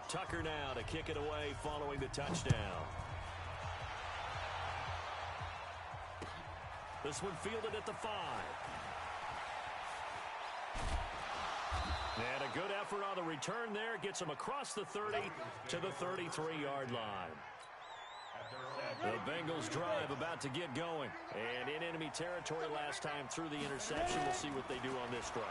Tucker now to kick it away following the touchdown. This one fielded at the 5. And a good effort on the return there. Gets him across the 30 to the 33-yard line. The Bengals drive about to get going. And in enemy territory last time through the interception. We'll see what they do on this drive.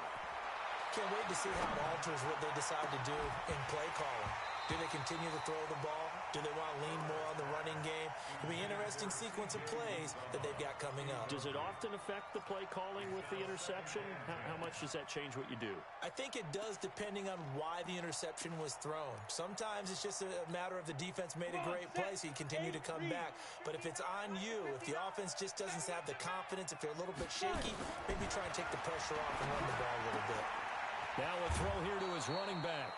Can't wait to see how it alters what they decide to do in play calling. Do they continue to throw the ball? Do they want to lean more on the running game? It'll be an interesting sequence of plays that they've got coming up. Does it often affect the play calling with the interception? How much does that change what you do? I think it does depending on why the interception was thrown. Sometimes it's just a matter of the defense made a great play, so you continue to come back. But if it's on you, if the offense just doesn't have the confidence, if they're a little bit shaky, maybe try and take the pressure off and run the ball a little bit. Now a throw here to his running back.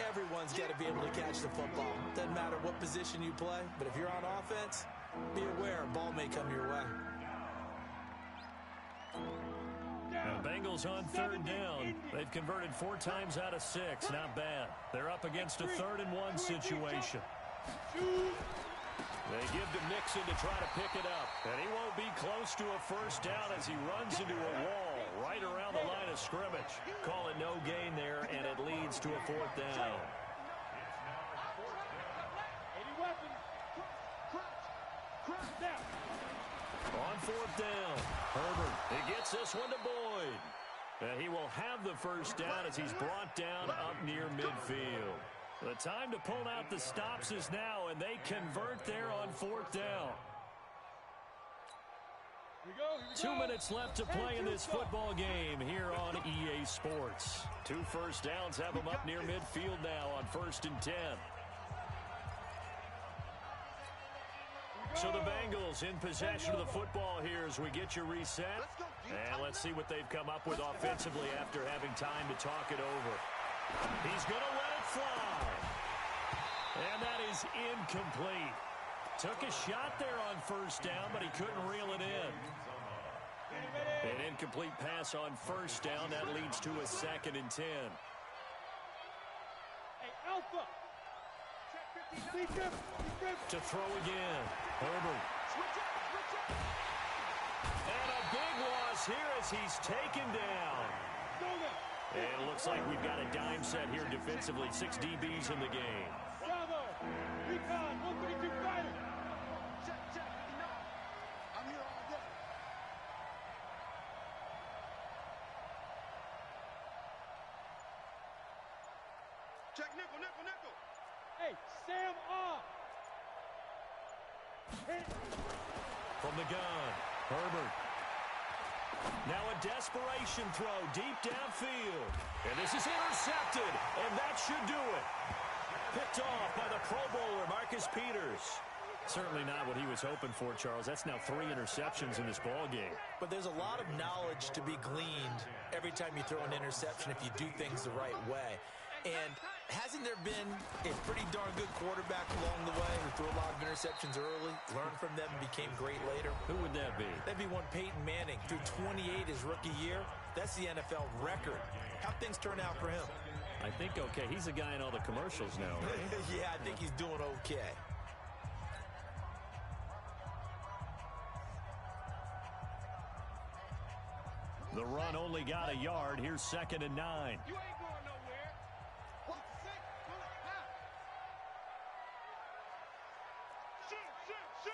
Everyone's got to be able to catch the football. Doesn't matter what position you play, but if you're on offense, be aware a ball may come your way. The Bengals on 3rd down. They've converted 4 times out of 6. Not bad. They're up against a 3rd and 1 situation. They give to Mixon to try to pick it up. And he won't be close to a first down as he runs into a wall right around the line of scrimmage. Call it no gain there, and it leads to a 4th down. On 4th down, Herbert, he gets this one to Boyd. And he will have the first down as he's brought down up near midfield. The time to pull out the stops is now, and they convert there on 4th down. 2 minutes left to play in this football game here on EA Sports. 2 first downs have them up near midfield now on 1st and 10. So the Bengals in possession of the football here as we get you reset. And let's see what they've come up with offensively after having time to talk it over. He's going to let it fly. And that is incomplete. Took a shot there on 1st down, but he couldn't reel it in. An incomplete pass on 1st down. That leads to a 2nd and 10. Hey, Alpha. To throw again. Herbert. And a big loss here as he's taken down. And it looks like we've got a dime set here defensively. 6 DBs in the game. Bravo. Recon, 132 fighter. Check. I'm here all day. Check nickel. Hey, Sam off. From the gun, Herbert. Now a desperation throw deep downfield. And this is intercepted, and that should do it. Picked off by the Pro Bowler, Marcus Peters. Certainly not what he was hoping for, Charles. That's now 3 interceptions in this ball game. But there's a lot of knowledge to be gleaned every time you throw an interception if you do things the right way. And hasn't there been a pretty darn good quarterback along the way who threw a lot of interceptions early, learned from them, and became great later? Who would that be? That'd be one Peyton Manning. Threw 28 his rookie year. That's the NFL record. How'd things turn out for him? I think okay. He's a guy in all the commercials now, right? Yeah, I think he's doing okay. The run only got a yard. Here's 2nd and 9. You ain't going nowhere. What? Shoot.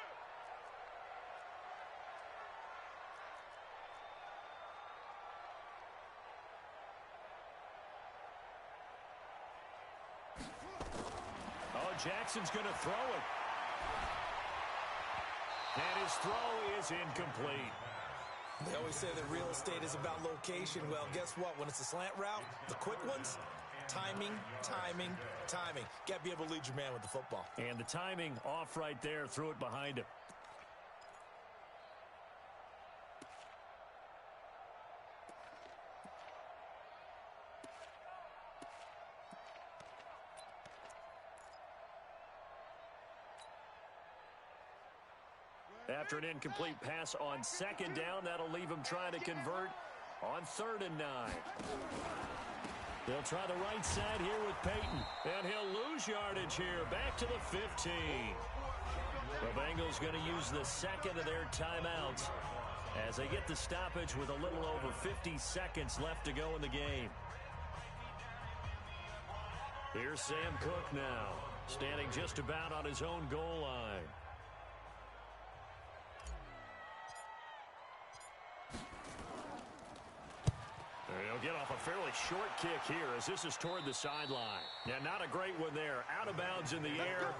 Oh, Jackson's going to throw it. And his throw is incomplete. They always say that real estate is about location. Well, guess what? When it's a slant route, the quick ones, timing. Got to be able to lead your man with the football. And the timing off right there. Threw it behind him. After an incomplete pass on 2nd down, that'll leave him trying to convert on 3rd and 9. They'll try the right side here with Peyton, and he'll lose yardage here, back to the 15. The Bengals going to use the 2nd of their timeouts as they get the stoppage with a little over 50 seconds left to go in the game. Here's Sam Cook now, standing just about on his own goal line. He'll get off a fairly short kick here as this is toward the sideline. Yeah, not a great one there. Out of bounds in the air.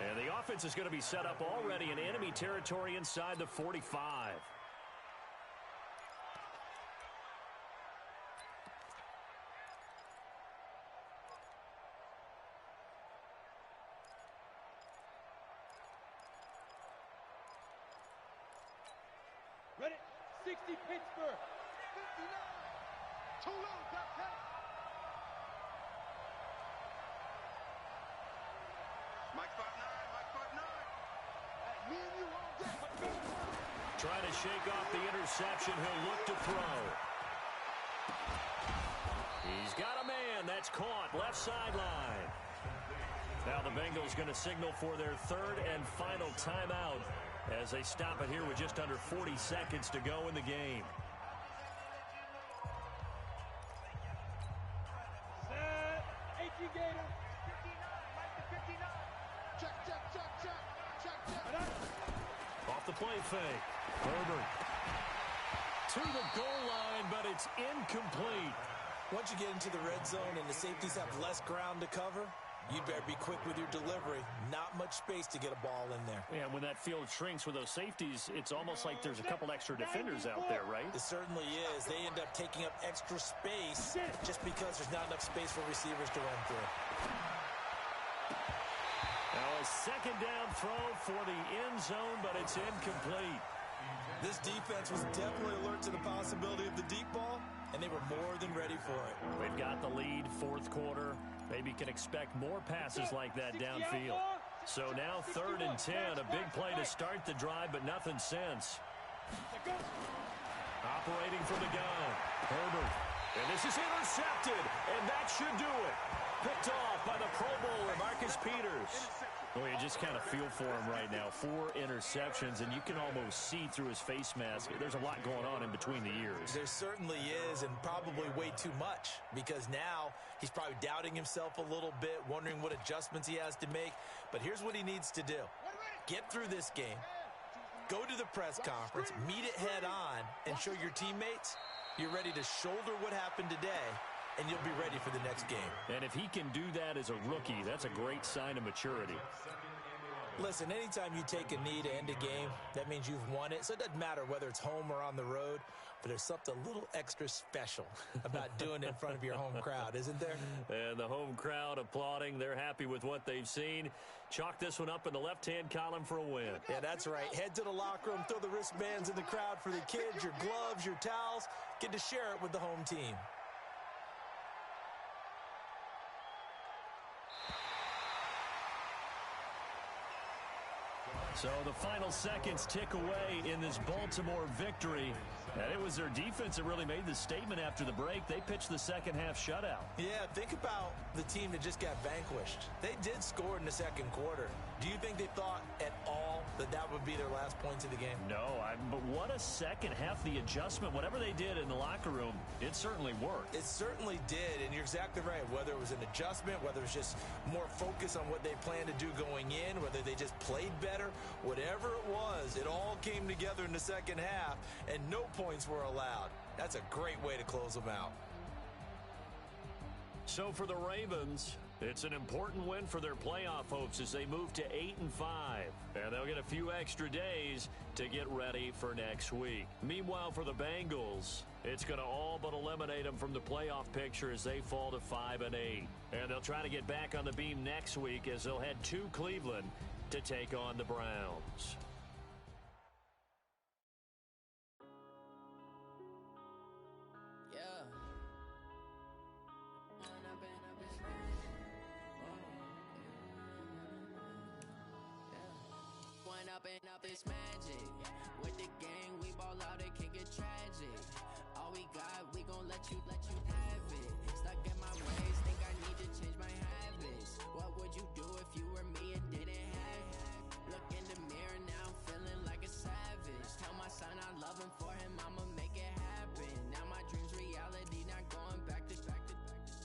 And the offense is going to be set up already in enemy territory inside the 45. Ready? 60 Pittsburgh. 59. Too low, got that. Mike 5'9", Hey, me and you all day. Trying to shake off the interception. He'll look to throw. He's got a man. That's caught. Left sideline. Now the Bengals going to signal for their 3rd and final timeout as they stop it here with just under 40 seconds to go in the game. Gator. 59, Mike to 59. Check. Off the play fake. Herbert to the goal line, but it's incomplete. Once you get into the red zone and the safeties have less ground to cover, You'd better be quick with your delivery. Not much space to get a ball in there. Yeah, when that field shrinks with those safeties, it's almost like there's a couple extra defenders out there, right? It certainly is. They end up taking up extra space just because there's not enough space for receivers to run through. Now a second down throw for the end zone, but it's incomplete. This defense was definitely alert to the possibility of the deep ball, and they were more than ready for it. They've got the lead, fourth quarter. Maybe can expect more passes like that downfield. So now 3rd and 10, a big play to start the drive, but nothing since. Operating from the gun, Herbert. And this is intercepted, and that should do it. Picked off by the Pro Bowler, Marcus Peters. Well, you just kind of feel for him right now. 4 interceptions, and you can almost see through his face mask. There's a lot going on in between the ears. There certainly is, and probably way too much, because now he's probably doubting himself a little bit, wondering what adjustments he has to make. But here's what he needs to do. Get through this game, go to the press conference, meet it head on, and show your teammates you're ready to shoulder what happened today, and you'll be ready for the next game. And if he can do that as a rookie, that's a great sign of maturity. Listen, anytime you take a knee to end a game, that means you've won it. So it doesn't matter whether it's home or on the road, but there's something a little extra special about doing it in front of your home crowd, isn't there? And the home crowd applauding. They're happy with what they've seen. Chalk this one up in the left-hand column for a win. Yeah, that's right. Head to the locker room, throw the wristbands in the crowd for the kids, your gloves, your towels. Get to share it with the home team. So the final seconds tick away in this Baltimore victory. And it was their defense that really made the statement after the break. They pitched the second half shutout. Yeah, think about the team that just got vanquished. They did score in the second quarter. Do you think they thought at all that that would be their last points of the game? No, but what a second half. The adjustment, whatever they did in the locker room, it certainly worked. It certainly did, and you're exactly right. Whether it was an adjustment, whether it was just more focus on what they planned to do going in, whether they just played better, whatever it was, it all came together in the second half, and no points were allowed. That's a great way to close them out. So for the Ravens, it's an important win for their playoff hopes as they move to 8-5. And they'll get a few extra days to get ready for next week. Meanwhile, for the Bengals, it's going to all but eliminate them from the playoff picture as they fall to 5-8. And they'll try to get back on the beam next week as they'll head to Cleveland to take on the Browns. Up is magic. With the gang, we ball out, it can get tragic. All we got, we gon' let you have it. Stuck in my ways, think I need to change my habits. What would you do if you were me and didn't have it? Look in the mirror, now I'm feeling like a savage. Tell my son I love him, for him I'ma make it happen. Now my dream's reality, not going back to.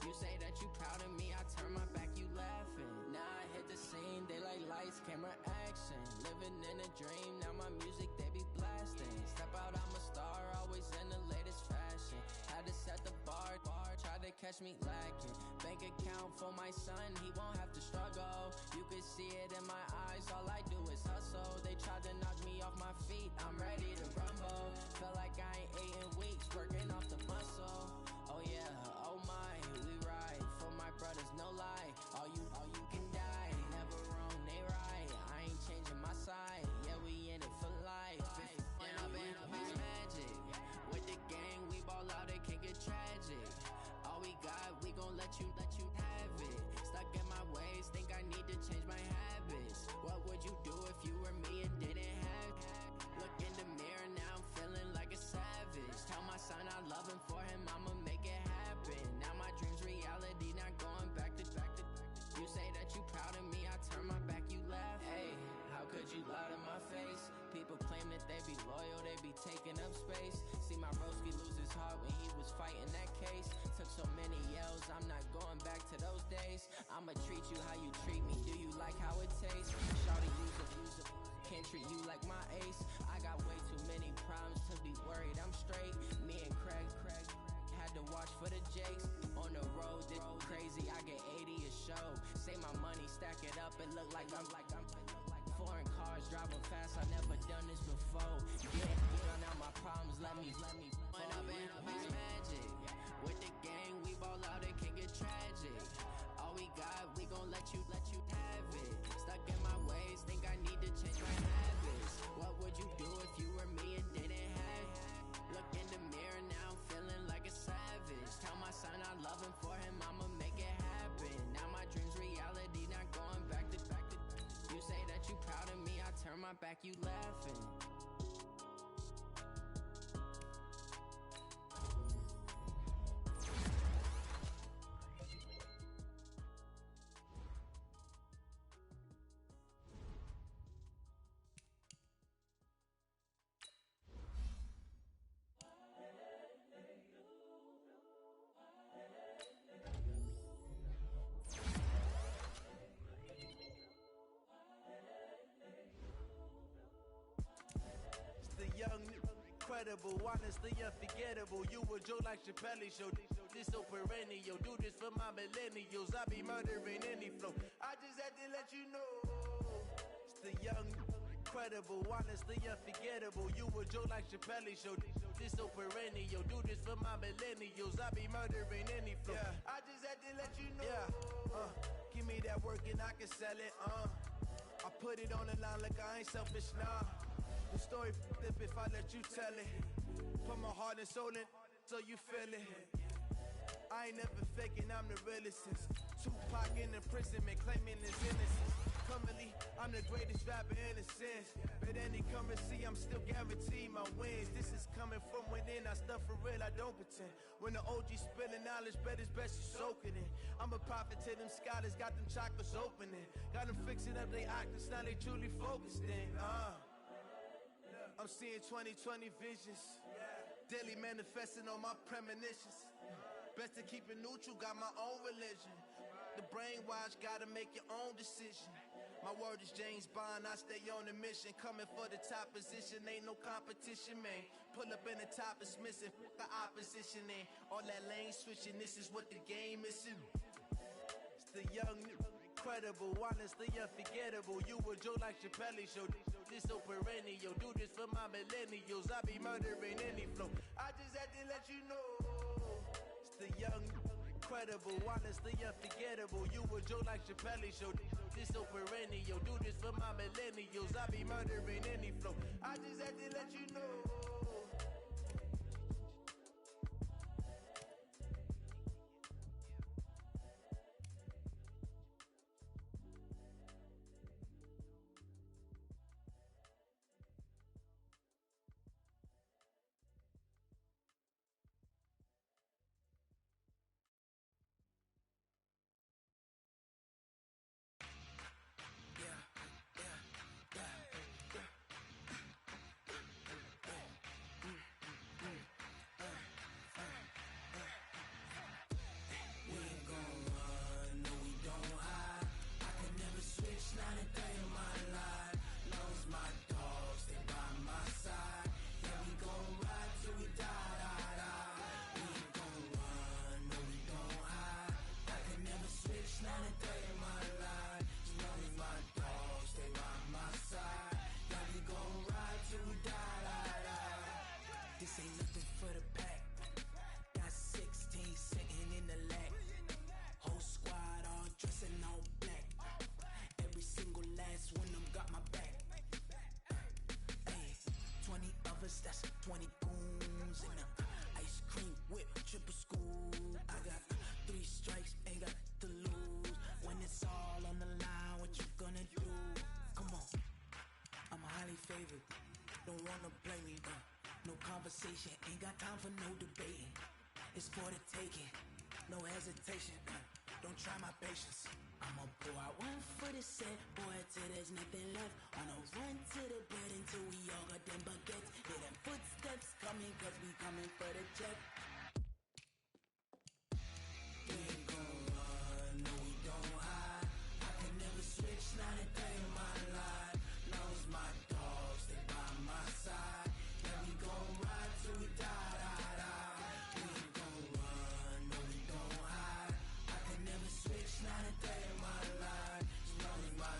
You say that you proud of me, I turn my back, you laughing. Now I hit the scene, they like lights, camera, action. Living in a dream, now my music, they be blasting. Step out, I'm a star, always in the latest fashion. Had to set the bar, try to catch me lacking. Bank account for my son, he won't have to struggle. You can see it in my eyes, all I do is hustle. They tried to knock me off my feet, I'm ready to rumble. Feel like I ain't ate in weeks, working off the muscle. Oh yeah, oh my, we ride for my brothers, no lie. All you can die, never wrong, they right. I ain't changing my side, yeah, we in it for life. When up and up is magic. With the gang, we ball out, it can get tragic. All we got, we gon' let you have it. Stuck in my ways, think I need to change my habits. What would you do if you were me and didn't have it? Look in the mirror, now I'm feeling like a savage. Tell my son I love him, for him I'ma make it happen. Now my dream's reality, not going back to. You say that you proud of me, I turn my back, you laugh. Hey, how could you lie to my face? People claim that they be loyal, they be taking up space. See my broski lose his heart when he was fighting that case. Took so many L's, I'm not going back to those days. I'ma treat you how you treat me, do you like how it tastes? Shawty use it, can't treat you like my ace. I got way too many problems to be worried, I'm straight. Me and Craig had to watch for the Jakes. On the road, this crazy, I get 80 a show. Say my It look like I'm foreign cars driving fast. I never done this before. Yeah, drown out my problems. Let me. When up and up is magic. With the gang, we ball out. It can get tragic. All we got, we gon' let you have it. Stuck in my ways, think I need to change my habits. What would you do if you were me and didn't have it? Look in the mirror now, I'm feeling like a savage. Tell my son I love him, for him I'ma make it happen. Now my dreams reality, not going back to. You say that you proud of me, I turn my back, you laughing. The young, incredible, honestly unforgettable. You a Joe like Chappelle show. This so perennial. Do this for my millennials. I be murdering any flow. I just had to let you know. It's the young, incredible, honestly unforgettable. You a Joe like Chappelle show. This so perennial. Do this for my millennials. I be murdering any flow. Yeah. I just had to let you know. Yeah. Give me that work and I can sell it. I put it on the line like I ain't selfish, nah. The story flip if I let you tell it. Put my heart and soul in so you feel it. I ain't never faking, I'm the realest since Tupac in imprisonment, claiming his innocence. Currently, I'm the greatest rapper in a sense. But any currency, I'm still guaranteed my wins. This is coming from within, I stuff for real, I don't pretend. When the OG spilling knowledge, bet it's best you soak it in. I'm a prophet to them scholars, got them chakras opening. Got them fixing up they octaves, now they truly focused in. I'm seeing 2020 visions. Daily manifesting on my premonitions. Best to keep it neutral, got my own religion. The brainwash, gotta make your own decision. My word is James Bond, I stay on a mission. Coming for the top position, ain't no competition, man. Pull up in the top is missing, the opposition in. All that lane switching, this is what the game is. It's the young, incredible, honestly unforgettable. You a Joe like Chappelle show. This so perennial. Do this for my millennials. I be murdering any flow. I just had to let you know. It's the young, incredible, honestly unforgettable. You a Joe like Chappelle show. This so perennial. Do this for my millennials. I be murdering any flow. I just had to let you know. That's 20 goons and ice cream whip, triple school. I got 3 strikes, ain't got to lose. When it's all on the line, what you gonna do? Come on, I'm highly favored. Don't wanna play me, no conversation, ain't got time for no debating. It's for the taking, no hesitation. Don't try my patience. I'ma pour out one for the set, boy, till there's nothing left. On a run to the bed until we all got them baguettes. Hear them footsteps coming, cause we coming for the check. We ain't gon' run, no we don't hide. I can never switch, not a day in my life. Long as my dogs, they by my side. Yeah, we gon' ride till we die, die, die. We ain't gon' run, no we don't hide. I can never switch, not a day in my life. As long as my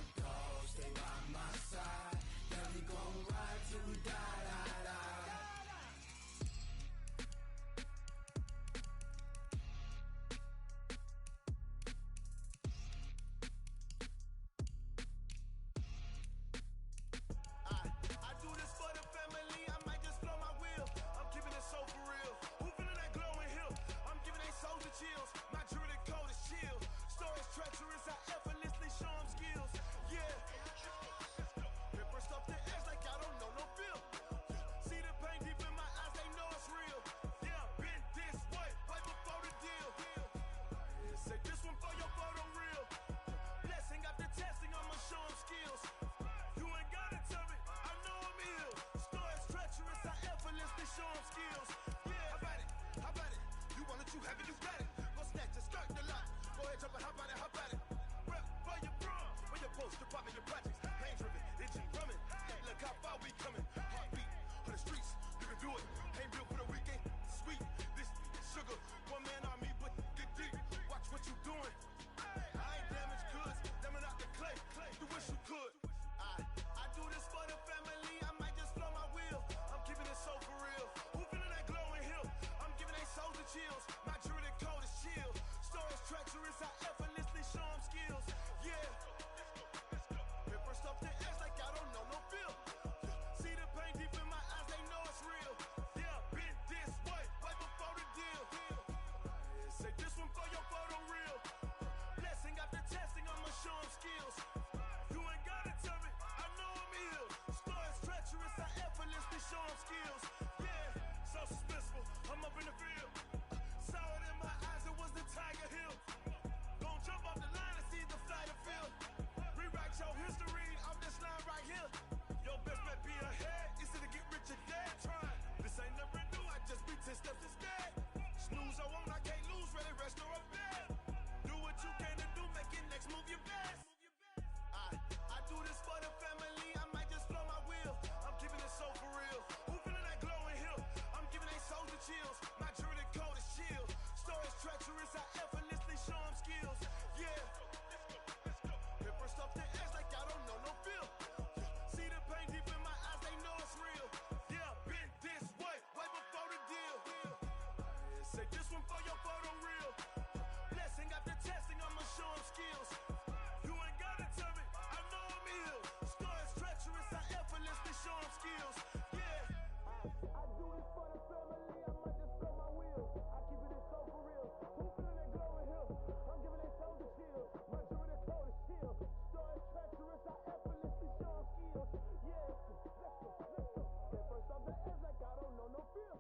the field. Saw it in my eyes, it was the Tiger Hill. Gon' jump off the line and see the flight of field. Rewrite your history off this line right here. Your best bet be ahead, it's to get rich or dead trying. This ain't never new, I just be 10 steps instead. Snooze, I won't, I can't lose, ready, rest or a bed. Do what you can to do, make it next move your best. I do this for the family, I might just blow my wheel. I'm keeping it so for real. Who feeling that glowing hill? I'm giving they souls the chills. My jewelry coat is chill. Stories treacherous, I effortlessly show them skills. Yeah. Paper stuff the edge like I don't know no feel. See the pain deep in my eyes, they know it's real. Yeah, been this way before the deal. Say this one for your photo reel. Blessing after testing, I'ma show them skills. You ain't gotta tell me, I know I'm ill. Stories treacherous, I effortlessly show them skills. Yeah. I do this for the family, I might just blow my wheel. I keep it so for real. Who feeling that glowing hill? I'm giving they souls the chill. My jewelry coat is chill. Stories treacherous, I effortlessly show them skills. Yeah. Let's go. Get first off the edge like I don't know no feel.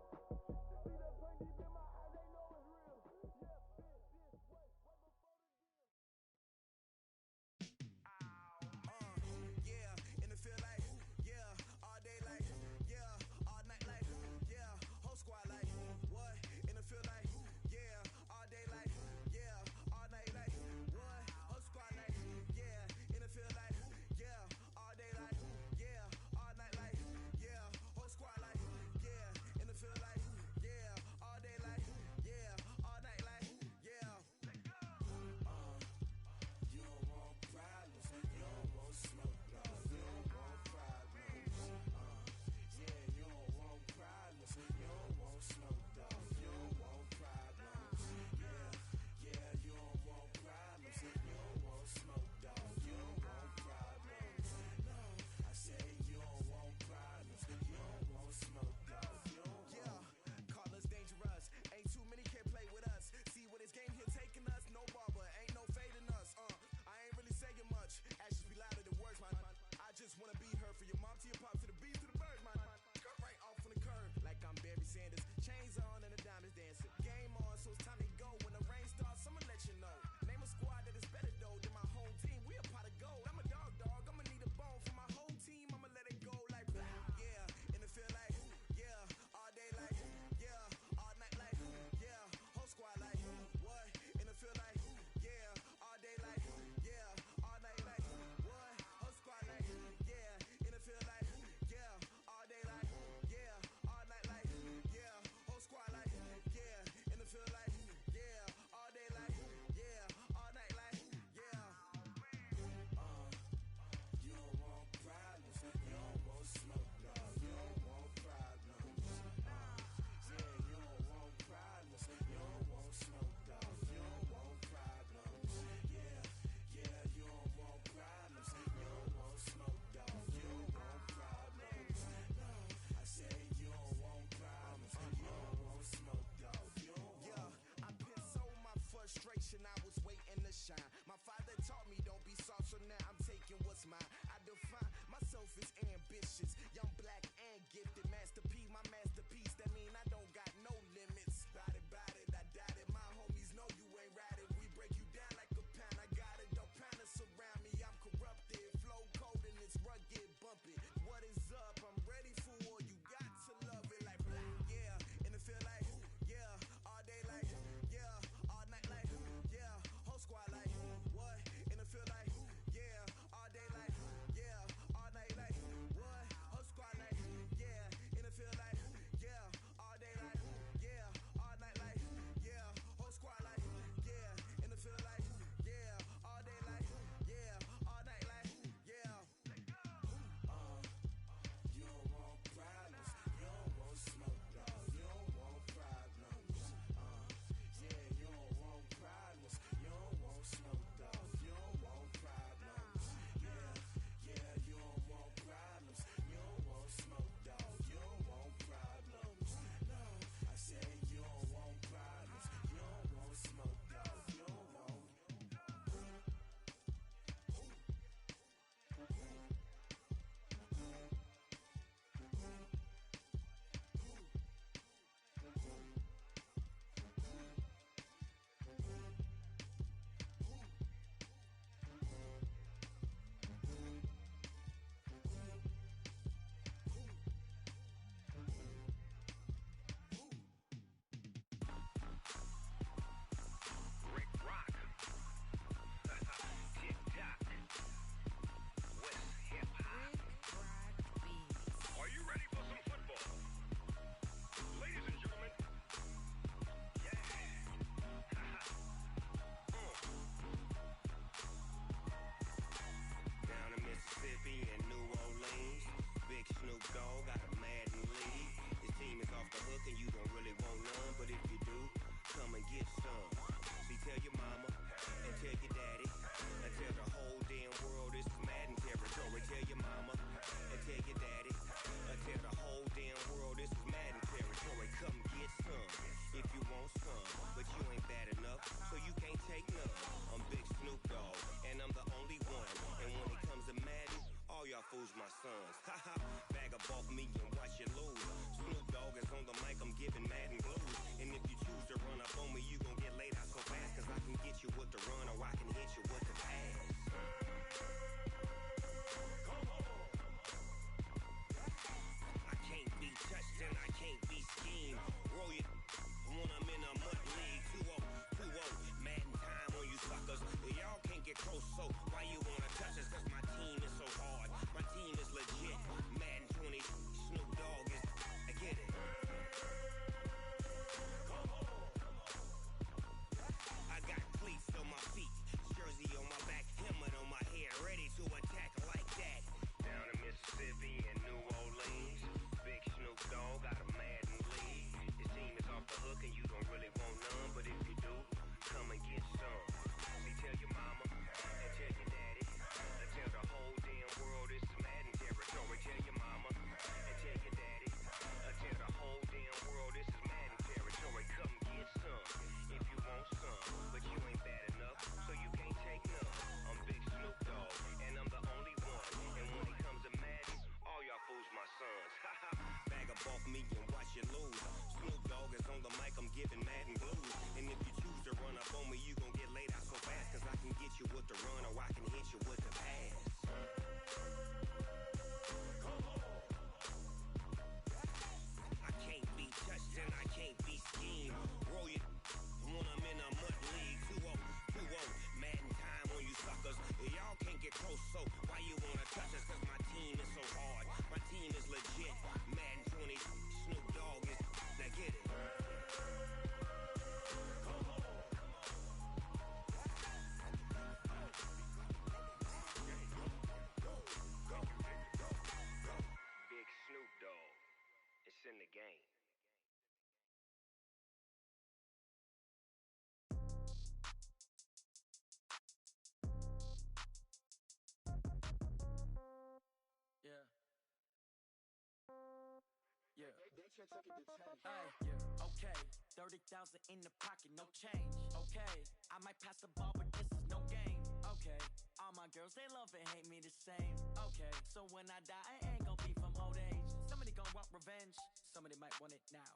Ay, yeah, okay. 30,000 in the pocket, no change. Okay, I might pass the ball, but this is no game. Okay, all my girls, they love and hate me the same. Okay, so when I die, I ain't gon' be from old age. Somebody gon' want revenge, somebody might want it now.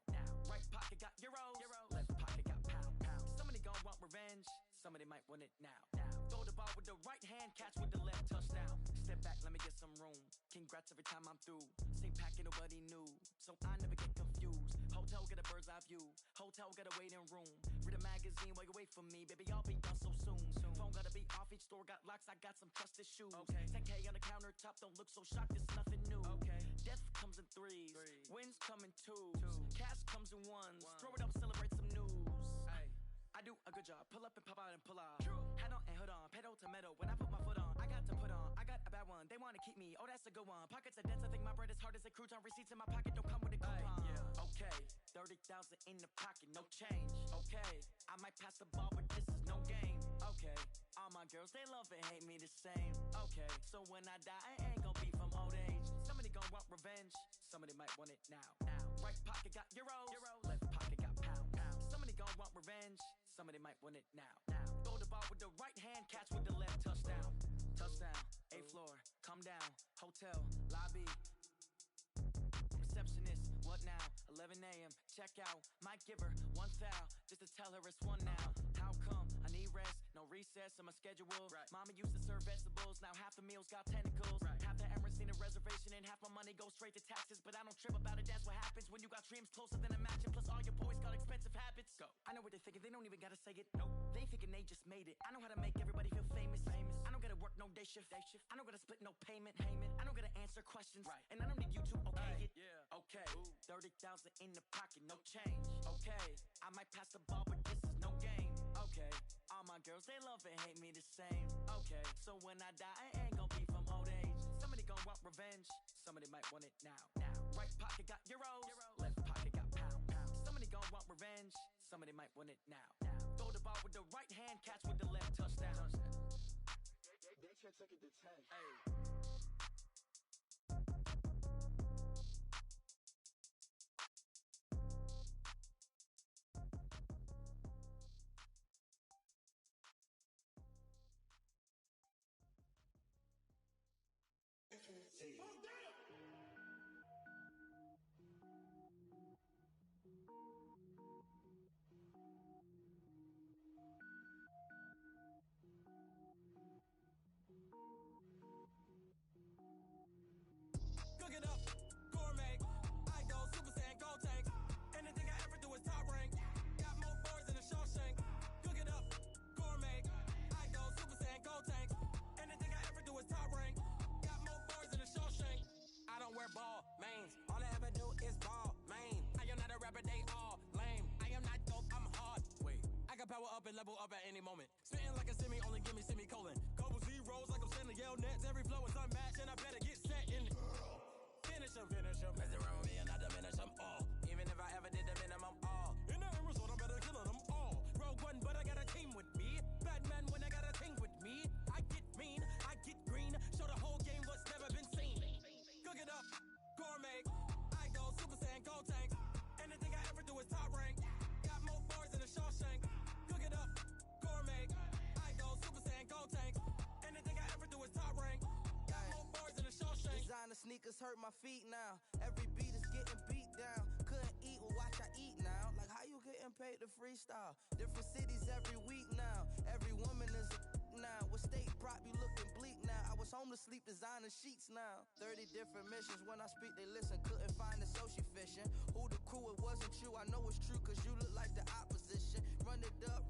Right pocket got euros, left pocket got pound. Somebody gon' want revenge, somebody might want it now. Throw the ball with the right hand, catch with the left, touchdown. Step back, let me get some room. Congrats every time I'm through. Same packet, nobody knew, so I never get confused. Hotel get a bird's eye view, hotel get a waiting room. Read a magazine while you wait for me, baby, I'll be done so soon. Phone gotta be off, each store got locks, I got some trusted shoes. 10K on the countertop, don't look so shocked, it's nothing new. Death comes in threes, wins come in twos, cash comes in ones. Throw it up, celebrate some news. I do a good job, pull up and pop out and pull off. Hat on and hood on, pedal to metal. When I put my foot on, I got to put on. I got a bad one, they wanna keep me, oh that's a good one. Pockets are dense, I think my bread is hard as a crouton. Receipts in my pocket don't come with a coupon. Okay, 30,000 in the pocket, no change. Okay, I might pass the ball, but this is no game. Okay, all my girls, they love and hate me the same. Okay, so when I die, I ain't gon' be from old age. Somebody gon' want revenge, somebody might want it now. Right pocket got euros, left pocket got pound. Somebody gon' want revenge, somebody might want it now. Throw the ball with the right hand, catch with the left, touchdown. Touchdown, 8th floor, come down, hotel, lobby. Receptionist, what now? 11 a.m., check out. Might give her one foul, just to tell her it's one now. How come? I need rest, no recess in my schedule. Mama used to serve vegetables, now half the meals got tentacles. Half the Emirates need a reservation and half my money goes straight to taxes. But I don't trip about it, that's what happens when you got dreams closer than a mansion. Plus all your boys got expensive habits. Go. I know what they're thinking, they don't even gotta say it. Nope. They ain't thinking they just made it. I know how to make everybody feel famous. I don't gotta work no day shift. I don't gotta split no payment. I don't gotta answer questions. And I don't need you to okay it. Okay, 30,000 in the pocket, no change. Okay, I might pass the ball, but this is no game. Okay, all my girls, they love and hate me the same. Okay, so when I die, I ain't gon' be from old age. Somebody gon' want revenge, somebody might want it now. Right pocket got euros, left pocket got pound. Somebody gon' want revenge, somebody might want it now. Throw the ball with the right hand, catch with the left, touchdown. They took it to 10. Cook it up, gourmet. I go Super Saiyan, go tank. Anything I ever do is top rank. Got more boards than a Shawshank. Cook it up, gourmet. I go Super Saiyan, go tank. Anything I ever do is top rank. Got more boards than a Shawshank. I don't wear ball mains. All I ever do is ball main. I am not a rapper, they all lame. I am not dope, I'm hard. Wait, I can power up and level up at any moment. Spitting like a semi, only give me semicolon. Couple zeros like I'm sending yell nets. Every flow is unmatched and I better get set in. Finish them. Mess around with me and I diminish them all. Even if I ever did the minimum all. In the end result, I'm better killing them all. Rogue One, but I got a team with me. Batman when I got a team with me. I get mean, I get green. Show the whole game what's never been seen. Cook it up, gourmet. I go Super Saiyan, go tank. Anything I ever do is top rank. Got more boards than a Shawshank. Cook it up, gourmet. I go Super Saiyan, go tank. Anything I ever do is top rank. Got more boards than a Shawshank. Designer sneakers hurt my feet now. Every beat is getting beat down. Couldn't eat, well watch I eat now. Like how you getting paid to freestyle? Different cities every week now. Every woman is a now. What state prop you looking bleak now? I was home to sleep designer sheets now. 30 different missions. When I speak they listen. Couldn't find the social fishing. Who the crew? It wasn't you. I know it's true cause you look like the opposition. Run it up.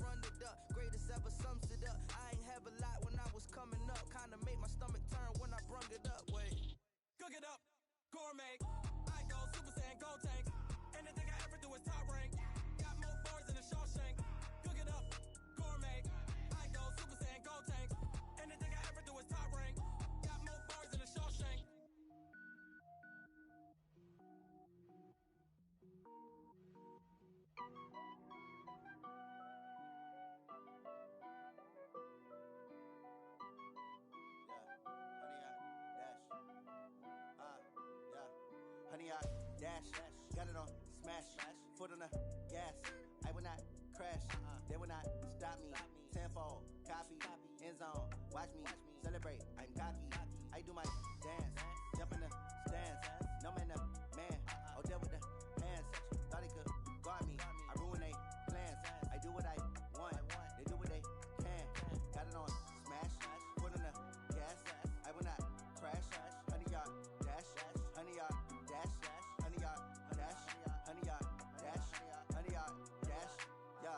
Greatest ever sums it up. I ain't have a lot when I was coming up. Kinda made my stomach turn when I brung it up. Wait. Cook it up, gourmet. I go Super Saiyan, go tank. Anything I ever do is top rank. Got more boards than a Shawshank. Cook it up, gourmet. I go Super Saiyan, go tank. Anything I ever do is top rank. Got more boards than a Shawshank. Honey, I dash, got it on smash, foot on the gas. I will not crash, they will not stop me. Tenfold, copy, end zone, watch me celebrate. I'm cocky, I do my dance, jump in the stands. No man, the man, oh there with the hands. Thought he could guard me, I ruin they plans. I do what I want, they do what they can. Got it on smash, foot on the gas. I will not crash, 100-yard dash, 100-yard dash, 100-yard dash, 100-yard dash, 100-yard dash, yeah.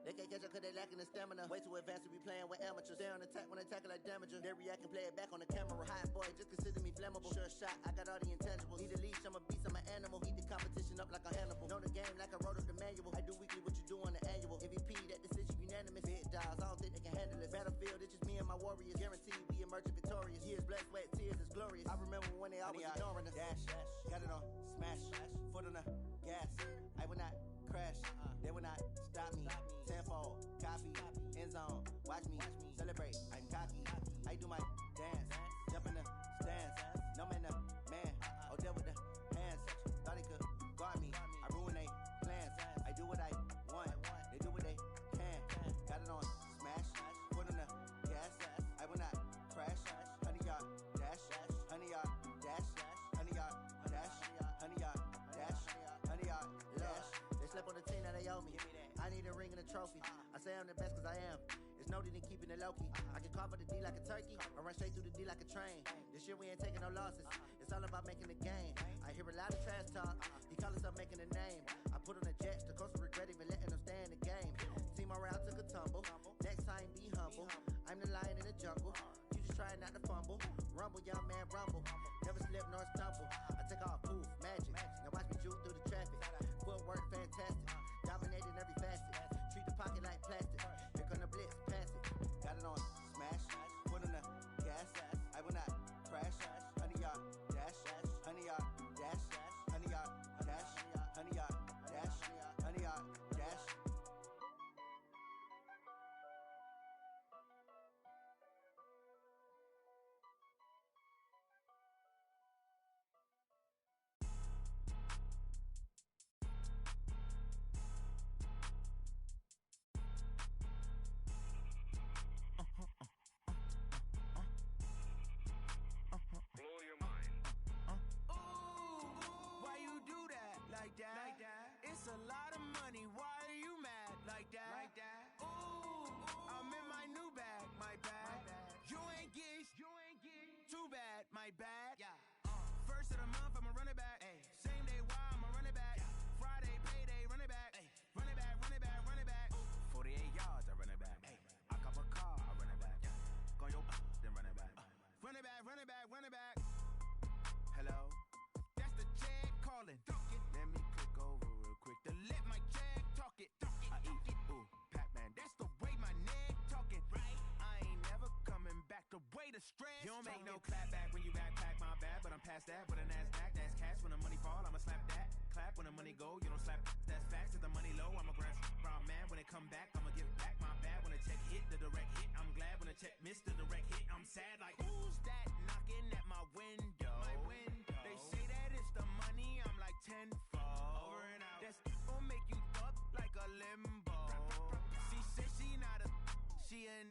They can't catch up cause they lacking the stamina. Way too advanced to be playing with amateurs. Stay on attack when they tackle like damager. They react and play it back on the camera. Hot boy, just consider me flammable. Sure shot, I got all the intangibles. Need a leash, I'm a beast, I'm an animal. Eat the competition up like a Hannibal. Know the game like I wrote up the manual. I do weekly what you do on the annual. MVP, that decision unanimous. Big dials, I don't think they can handle this. Battlefield, it's just me and my warriors. Guaranteed we emerging victorious. Years, blood, sweat, tears, it's glorious. I remember when they always ignoring us. Dash, got it on smash, foot on the gas. I will not crash, they will not stop me. Tenfold, copy, end zone, watch me celebrate. I'm cocky, I do my dance, jump in the stands. No man, the man, oh there with the hands. Thought he could guard me, I ruin they plans. I do what I want, they do what they can. Got it on smash, foot on the gas. I will not crash, 100-yard dash, 100-yard dash, 100-yard dash, 100-yard dash, 100-yard dash. They slept on the team that they owe me. I need a ring and a trophy. I say I'm the best cause I am. It's noted in keeping it low-key. I can carve up the D like a turkey, or run straight through the D like a train. This year we ain't taking no losses. It's all about making the game. I hear a lot of trash talk. He call himself making a name. I put on the jets, the coast will regret even letting them stay in the game. Team morale took a tumble. Next time be humble. I'm the lion in the jungle. You just trying not to fumble. Rumble, young man, rumble. Never slip nor stumble. I take off, poof, magic. Now watch me juke through the traffic. Footwork fantastic. Dominating every facet. Treat the pocket like plastic. Here come the blitz, pass it. Got it on smash, foot on the gas. I will not crash, 100-yard dash, 100-yard dash, 100-yard dash, 100-yard dash, 100-yard dash. Blow your mind. Why you do that? Like that? Like that? It's a lot of money. Why are you mad? Like that? Like that? Ooh, I'm in my new bag. My bad. You ain't getting too bad. My bad. Yeah. First of the month, I'ma run it back. Ay. Same day, why I'ma run it back. Yeah. Friday, payday, run it back. Ay. Run it back, run it back, run it back. 48 yards, I run it back. Ay. I cop a car, I run it back. Yeah. Go your then run it back. Run it back, run it back, run it back. Hello? That's the jag calling. Let me click over real quick to let my jag talk it. I eat it. Ooh, Pac-Man, that's the way my neck talking. Right? I ain't never coming back the way the stress. You don't make no clap back when you backpack, my bad. But I'm past that with a NASDAQ. That's cash when the money fall, I'ma slap that. Clap when the money go, you don't slap. That's facts. If the money low, I'ma grab brown man. When it come back, I'ma give back my bad. When the check hit, the direct hit. I'm glad when the check missed the direct hit. I'm sad like, who's that knocking at my window? My window. They say that it's the money, I'm like tenfold. Over and out. That's gon' make you up like a limbo. She said she not a, she an